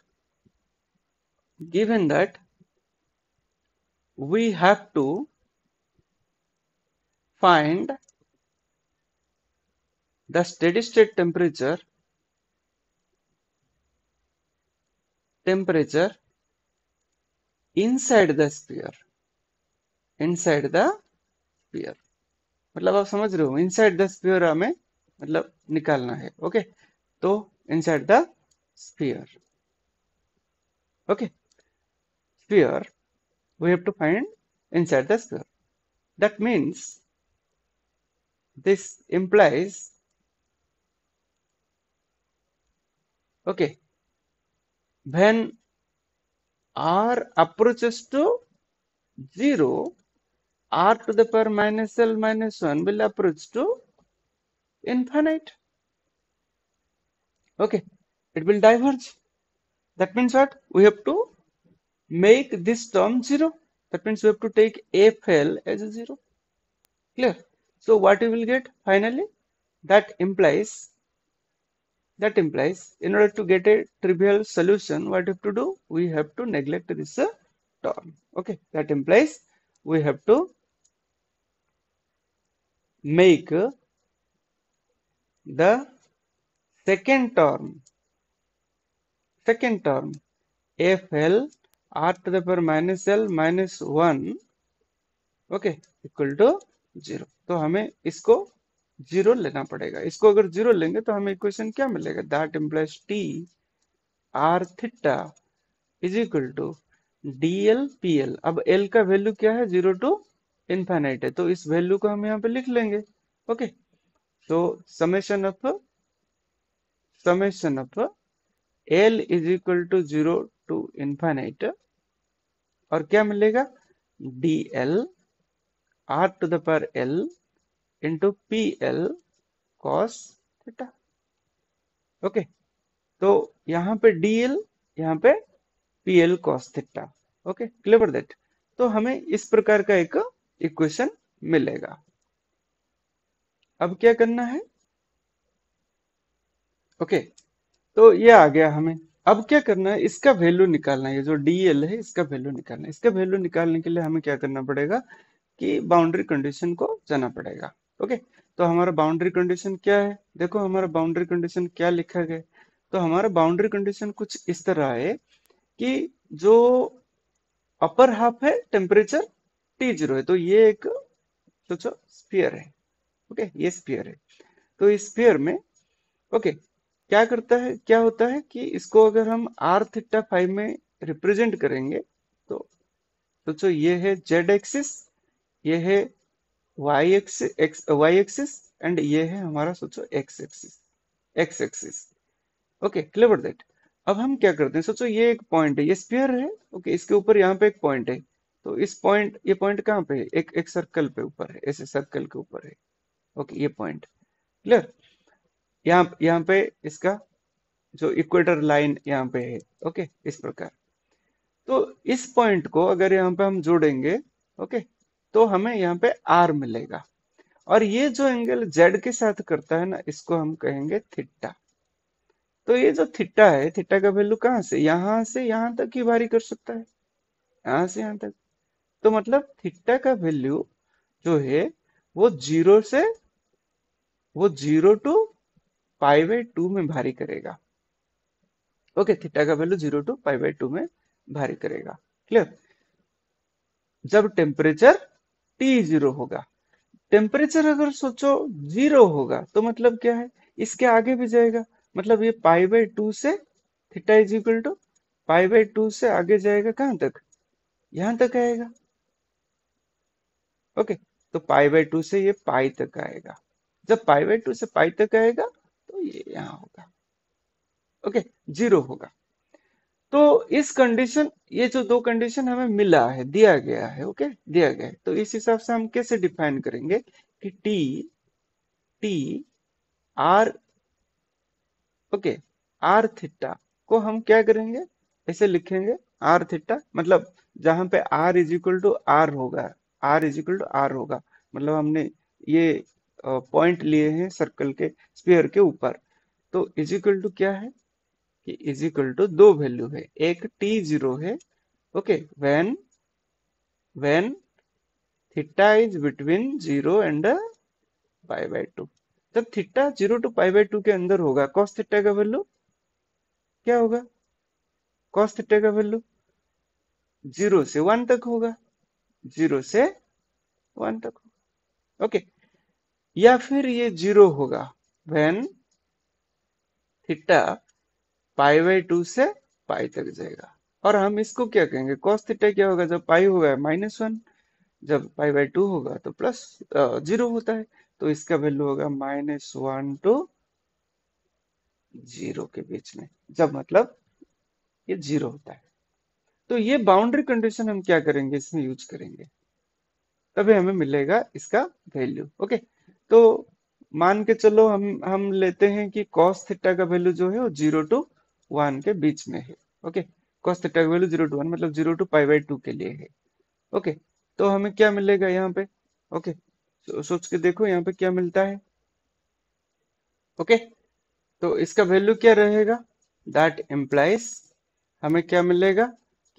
we have to find the steady state temperature inside the sphere, inside the sphere, मतलब आप समझ रहे हो, इनसाइड द स्फीयर हमें मतलब निकालना है। ओके, तो inside the sphere, okay, sphere we have to find inside the sphere. That means this implies, okay, when r approaches to 0, r to the power minus l minus 1 will approach to infinite. Okay, it will diverge. That means what? We have to make this term 0. That means we have to take fl as a 0. Clear? So what you will get finally? That implies in order to get a trivial solution, what you have to do? We have to neglect this term. Okay, that implies we have to make the second term fl r to the power minus l minus 1, okay, equal to 0। तो हमें इसको 0 लेना पड़ेगा। इसको अगर 0 लेंगे तो हमें इक्वेशन क्या मिलेगा, that implies t r theta is equal to dl pl। अब l का वैल्यू क्या है, 0 टू इनफाइनाइट है, तो इस वैल्यू को हम यहाँ पे लिख लेंगे। ओके, तो summation of l is equal to 0 to infinite, और क्या मिलेगा, dl r to the power l into p L cos theta. Okay, तो यहाँ पे dl, यहाँ पे pl cos theta. Okay, clear that. तो हमें इस प्रकार का एक इक्वेशन मिलेगा। अब क्या करना है, ओके, तो ये आ गया हमें। अब क्या करना है, इसका वैल्यू निकालना है, ये जो dl है इसका वैल्यू निकालना है। इसका वैल्यू निकालने के लिए हमें क्या करना पड़ेगा कि बाउंड्री कंडीशन को जाना पड़ेगा। ओके, तो हमारा बाउंड्री कंडीशन क्या है, देखो हमारा बाउंड्री कंडीशन क्या लिखा गया। तो हमारा बाउंड्री कंडीशन कुछ इस तरह है कि जो अपर हाफ है टेम्परेचर T0 है, तो ये एक सोचो स्फीयर है। ओके, ये स्फीयर है, तो इस स्फीयर में ओके क्या करता है, क्या होता है कि इसको अगर हम r थीटा फाइव में रिप्रेजेंट करेंगे तो सोचो ये है z एक्सिस, ये है y एक्सिस एंड ये है हमारा सोचो x axis. Okay, clear that. अब हम क्या करते हैं, सोचो ये एक पॉइंट है, ये स्फीयर है। ओके, इसके ऊपर यहाँ पे एक पॉइंट है, तो इस पॉइंट, ये पॉइंट कहाँ पे है, एक सर्कल पे ऊपर है, ऐसे सर्कल के ऊपर है। ओके, ये पॉइंट क्लियर, यहाँ पे इसका जो इक्वेटर लाइन यहाँ पे है। ओके, इस प्रकार, तो इस पॉइंट को अगर यहाँ पे हम जोड़ेंगे, ओके, तो हमें यहाँ पे r मिलेगा, और ये जो एंगल z के साथ करता है ना, इसको हम कहेंगे थीटा। तो ये जो थीटा है, थीटा का वैल्यू कहाँ से यहां तक ही वारी कर सकता है, यहां से यहां तक। तो मतलब थीटा का वैल्यू जो है वो zero to pi by two में भारी करेगा। ओके, थीटा का वैल्यू 0 to π/2 में भारी करेगा। क्लियर? जब टेम्परेचर T0 होगा, टेम्परेचर अगर सोचो 0 होगा तो मतलब क्या है, इसके आगे भी जाएगा। मतलब ये π/2 से थीटा इज इक्वल टू π/2 से आगे जाएगा कहां तक, यहां तक आएगा। ओके, तो π/2 से ये पाई तक आएगा। जब π/2 से पाई तक आएगा तो ये यहाँ होगा। ओके, 0 होगा। तो इस कंडीशन, ये जो दो कंडीशन हमें मिला है, दिया गया है, ओके दिया गया है, तो इस हिसाब से हम कैसे डिफाइन करेंगे कि t r, okay, r theta को हम क्या करेंगे, ऐसे लिखेंगे आर थीटा, मतलब जहां पे R is equal to R होगा, R is equal to R होगा, मतलब हमने ये पॉइंट लिए हैं सर्कल के, स्फीयर के ऊपर। तो इज इक्वल टू क्या है कि इज इक्वल टू दो वैल्यू है, एक T0 है, okay, when theta is between 0 and π/2। जब थीटा 0 to π/2 के अंदर होगा, cos थीटा का वैल्यू क्या होगा, cos थीटा का वैल्यू 0 से 1 तक होगा, 0 से 1 तक होगा। ओके, या फिर ये 0 होगा व्हेन थीटा π/2 से पाई तक जाएगा। और हम इसको क्या कहेंगे, cos थीटा क्या होगा, जब पाई होगा -1, जब π/2 होगा तो प्लस 0 होता है, तो इसका वैल्यू होगा -1 to 0 के बीच में, जब मतलब ये 0 होता है। तो ये बाउंड्री कंडीशन हम क्या करेंगे, इसमें यूज करेंगे, तभी हमें मिलेगा इसका वैल्यू। ओके, तो मान के चलो हम लेते हैं कि cos थीटा का वैल्यू जो है वो 0 to 1 के बीच में है। ओके, cos थीटा का वैल्यू 0 to 1 मतलब 0 to π/2 के लिए है। ओके, तो हमें क्या मिलेगा यहाँ पे, ओके, सोच के देखो यहाँ पे क्या मिलता है। ओके, तो इसका वैल्यू क्या रहेगा, दैट इम्प्लाइज हमें क्या मिलेगा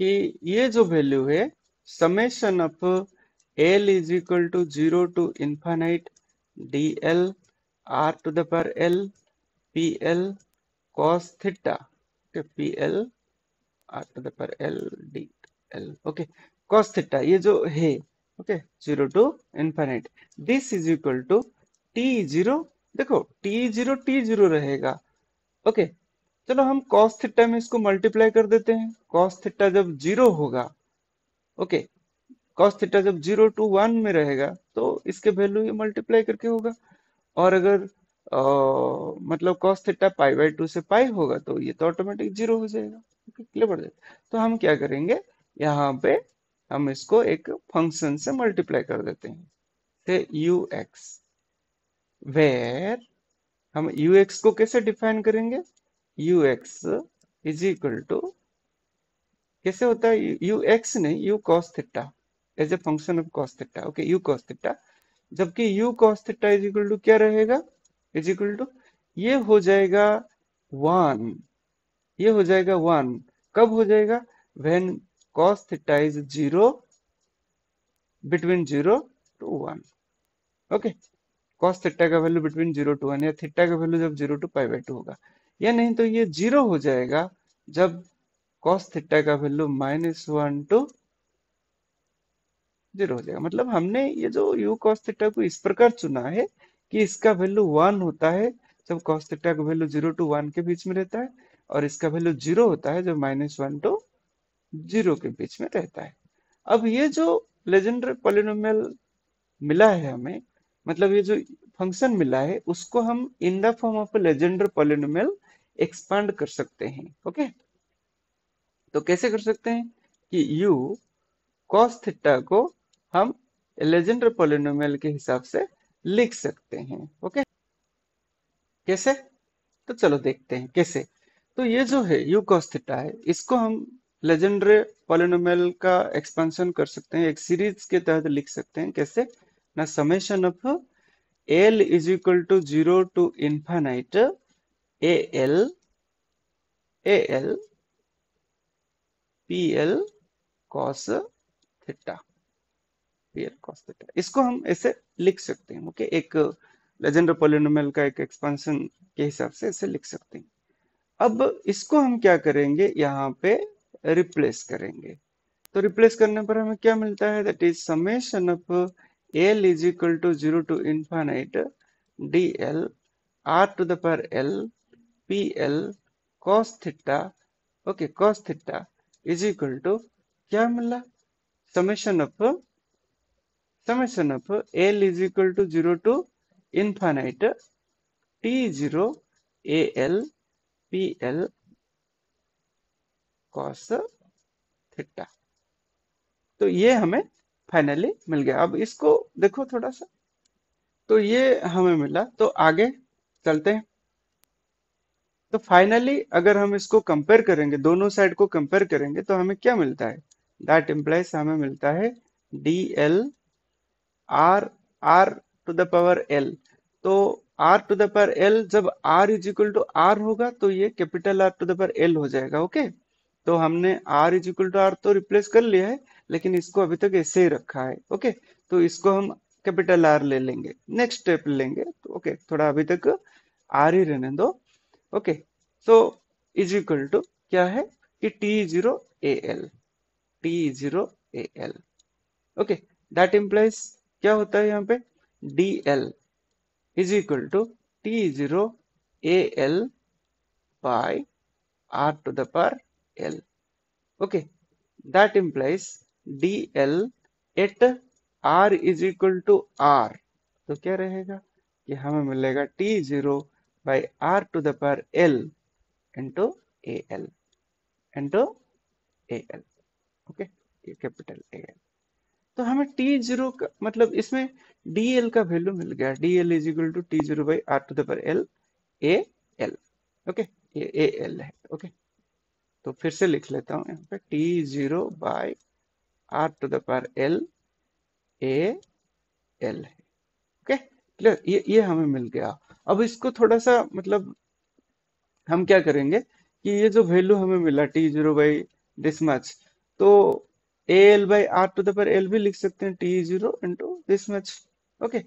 कि ये जो वैल्यू है summation of L is equal to 0 to infinite dl r to the power l pl cos theta, okay, pl r to the power l dl, okay, cos theta ये जो है, okay, 0 to infinite, this is equal to T0, देखो T0 रहेगा। Okay, चलो हम cos theta में इसको multiply कर देते हैं, cos थीटा जब 0 होगा, ओके, cos थीटा जब 0 to 1 में रहेगा तो इसके वैल्यू ये मल्टीप्लाई करके होगा। और अगर मतलब cos थीटा π/2 से पाई होगा तो ये तो ऑटोमेटिक 0 हो जाएगा। ओके, क्लियर पड़ जाएगा। तो हम क्या करेंगे, यहाँ पे हम इसको एक फंक्शन से मल्टीप्लाई कर देते हैं, से ux, वेयर हम ux को कैसे डिफाइन करेंगे, ux इज इक्वल टू, कैसे होता है, ux नहीं, u cos theta as a function of cos theta. Okay, u cos theta, जबकि u cos theta is equal to क्या रहेगा, इज इक्वल टू ये हो जाएगा 1, ये हो जाएगा 1, कब हो जाएगा, when cos theta is 0 between 0 to 1। Okay, cos theta का वैल्यू बिटवीन 0 to 1, या थीटा का वैल्यू जब 0 to π/2 होगा, या नहीं तो ये 0 हो जाएगा जब cos थीटा का वैल्यू -1 to 0 हो जाएगा। मतलब हमने ये जो u cos थीटा को इस प्रकार चुना है कि इसका वैल्यू 1 होता है जब cos थीटा का वैल्यू 0 to 1 के बीच में रहता है, और इसका वैल्यू 0 होता है जब -1 to 0 के बीच में रहता है। अब ये जो लेजेंडरी पॉलिनोमियल मिला है हमें, मतलब ये जो फंक्शन मिला है उसको हम in the form of legendary polynomial expand कर सकते हैं। ओके, तो कैसे कर सकते हैं कि u cos थीटा को हम लेजेंडर पॉलिनोमियल के हिसाब से लिख सकते हैं। ओके, कैसे, तो चलो देखते हैं कैसे। तो ये जो है u cos थीटा है, इसको हम लेजेंडर पॉलिनोमियल का एक्सपेंशन कर सकते हैं, एक सीरीज के तहत लिख सकते हैं। कैसे ना, summation of l is equal to 0 to infinite al a L P L cos theta, p L cos theta, इसको हम ऐसे लिख सकते हैं। ओके, एक लेजेंडर पॉलिनोमियल का एक एक्सपेंशन के हिसाब से ऐसे लिख सकते हैं। अब इसको हम क्या करेंगे, यहाँ पे रिप्लेस करेंगे। तो रिप्लेस करने पर हमें क्या मिलता है, that is summation of L is equal to 0 to infinite d L r to the power l P L cos theta. Okay, cos theta is equal to क्या मिला, summation of L is equal to 0 to infinite t zero A L P L cos theta. तो ये हमें finally मिल गया। अब इसको देखो थोड़ा सा, तो ये हमें मिला, तो आगे चलते हैं। तो फाइनली अगर हम इसको कंपेयर करेंगे, दोनों साइड को कंपेयर करेंगे, तो हमें क्या मिलता है, दैट इम्प्लाइज हमें मिलता है D L R R to the power L. तो R to the power L, जब R is equal to R होगा तो ये capital R to the power L हो जाएगा। ओके, तो हमने R is equal to R तो रिप्लेस कर लिया है, लेकिन इसको अभी तक ऐसे ही रखा है। ओके, तो इसको हम कैपिटल आर ले लेंगे, नेक्स्ट स्टेप लेंगे। तो ओके, थोड़ा अभी तक आर ही रहने दो। Okay, so is equal to क्या है कि T zero A L, T zero A L. Okay, that implies क्या होता है यहाँ पे, D L is equal to T zero A L by R to the power L. Okay, that implies D L at R is equal to R. तो क्या रहेगा कि हमें मिलेगा T zero by R to the power L into A L, into A L. Okay, ये capital A L. तो हमें T zero का मतलब इसमें डी एल का वैल्यू मिल गया, D L is equal to T zero by R to the power L A L. Okay, ये ए एल है। ओके, तो फिर से लिख लेता हूँ यहाँ पे T zero by R to the power L A L है। ओके, क्लियर, ये हमें मिल गया। अब इसको थोड़ा सा मतलब हम क्या करेंगे कि ये जो वैल्यू हमें मिला T zero by this much, तो A L by R to the power L भी लिख सकते हैं, T zero into this much. Okay,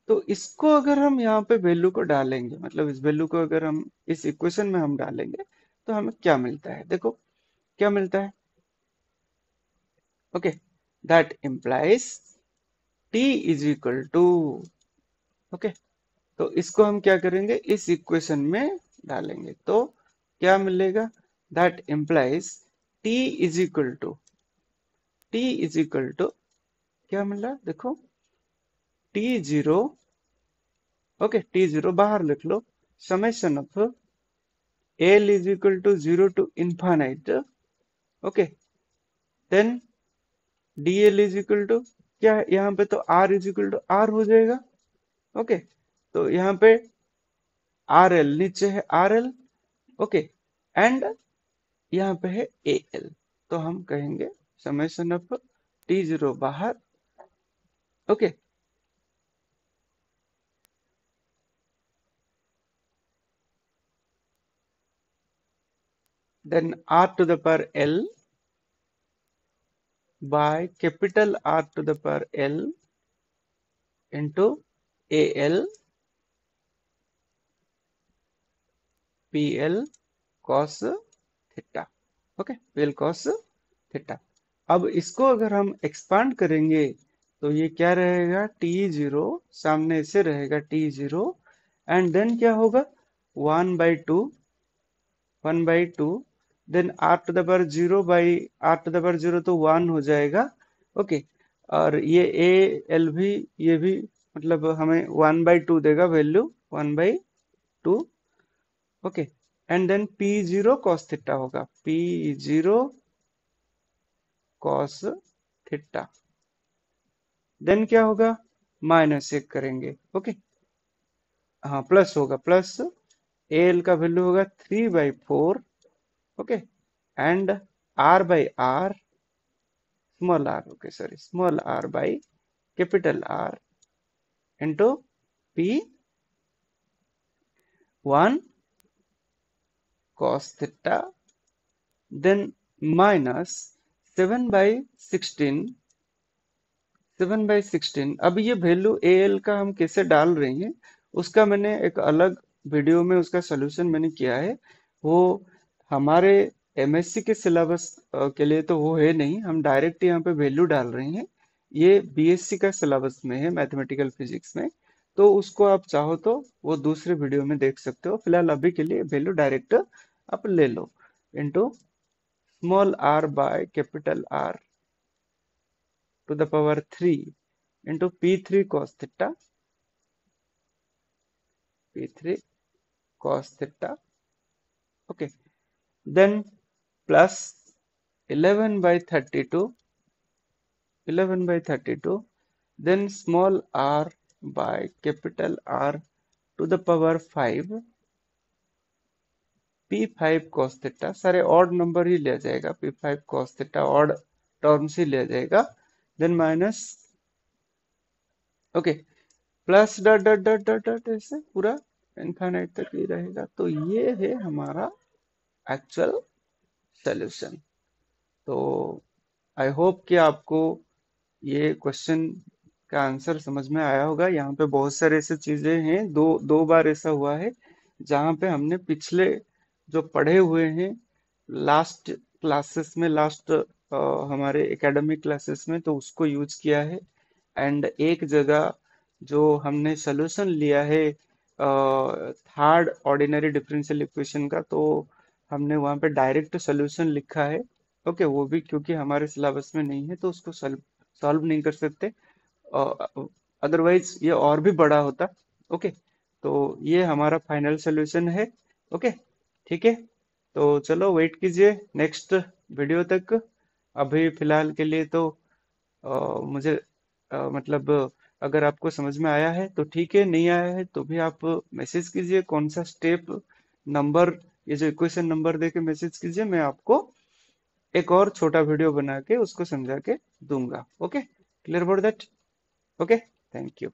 तो इसको अगर हम यहाँ पे वैल्यू को डालेंगे, मतलब इस वैल्यू को अगर हम इस इक्वेशन में हम डालेंगे, तो हमें क्या मिलता है, देखो क्या मिलता है। Okay, that implies T is equal to, okay, तो इसको हम क्या करेंगे, इस इक्वेशन में डालेंगे, तो क्या मिलेगा, that implies T is equal to, T is equal to क्या मिला, देखो T zero, okay, T zero बाहर लिख लो, summation of L is equal to 0 to infinite. Okay, then D L is equal to क्या है, यहाँ पे तो R is equal to R हो जाएगा। ओके, तो यहाँ पे आर एल नीचे है आर एल। ओके, एंड यहाँ पे है ए एल, तो हम कहेंगे समेशन ऑफ टी जीरो बाहर। Okay, then R to the power L by capital R to the power L into A L P L cos theta. Okay, P L cos theta. अब इसको अगर हम expand करेंगे, तो ये क्या रहेगा, टी जीरो सामने से रहेगा टी जीरो, एंड देन क्या होगा, 1/2, 1/2, then R to the power zero by R to the power zero, तो 1 हो जाएगा। ओके, और ये ए एल भी, ये भी मतलब हमें 1/2 देगा value, 1/2। Okay, and then P zero cos theta होगा, P zero cos theta, then क्या होगा, माइनस एक करेंगे। ओके, हाँ प्लस होगा, प्लस एल का वैल्यू होगा 3/4। Okay, and R by R, small are, okay sorry, small R by capital R into P 1 cos theta then minus 7/16, 7/16। अब ये वैल्यू ए एल का हम कैसे डाल रहे हैं उसका मैंने एक अलग वीडियो में उसका सोल्यूशन मैंने किया है। वो हमारे एमएससी के सिलेबस के लिए तो वो है नहीं, हम डायरेक्ट यहाँ पे वैल्यू डाल रहे हैं। ये बीएससी का सिलेबस में है, मैथमेटिकल फिजिक्स में। तो उसको आप चाहो तो वो दूसरे वीडियो में देख सकते हो। फिलहाल अभी के लिए वैल्यू डायरेक्ट आप ले लो, into small R by capital R to the power 3 into P3 cos theta, P3 cos theta. Okay, then plus 11 by 32, 11 by 32, then small r by capital R to the power 5, P5 cos theta, सारे odd number ही लिया जाएगा, P5 cos theta odd terms ही लिया जाएगा, then minus, okay, plus dot dot dot dot dot ऐसे पूरा infinite तक ही रहेगा। तो ये है हमारा एक्चुअल सॉल्यूशन। तो आई होप कि आपको ये क्वेश्चन का आंसर समझ में आया होगा। यहाँ पे बहुत सारे ऐसे चीजें हैं, दो दो बार ऐसा हुआ है जहाँ पे हमने पिछले जो पढ़े हुए हैं लास्ट क्लासेस में, लास्ट हमारे एकेडमिक क्लासेस में, तो उसको यूज किया है। एंड एक जगह जो हमने सोल्यूशन लिया है थर्ड ऑर्डिनरी डिफरेंशियल इक्वेशन का, तो हमने वहां पे डायरेक्ट सोल्यूशन लिखा है। ओके, वो भी क्योंकि हमारे सिलेबस में नहीं है तो उसको सॉल्व नहीं कर सकते, अदरवाइज ये और भी बड़ा होता। ओके, तो ये हमारा फाइनल सोल्यूशन है। ओके, ठीक है। तो चलो वेट कीजिए नेक्स्ट वीडियो तक। अभी फिलहाल के लिए तो मुझे मतलब अगर आपको समझ में आया है तो ठीक है, नहीं आया है तो भी आप मैसेज कीजिए कौन सा स्टेप नंबर, ये जो इक्वेशन नंबर दे के मैसेज कीजिए, मैं आपको एक और छोटा वीडियो बना के उसको समझा के दूंगा। Okay, clear about that? Okay, thank you.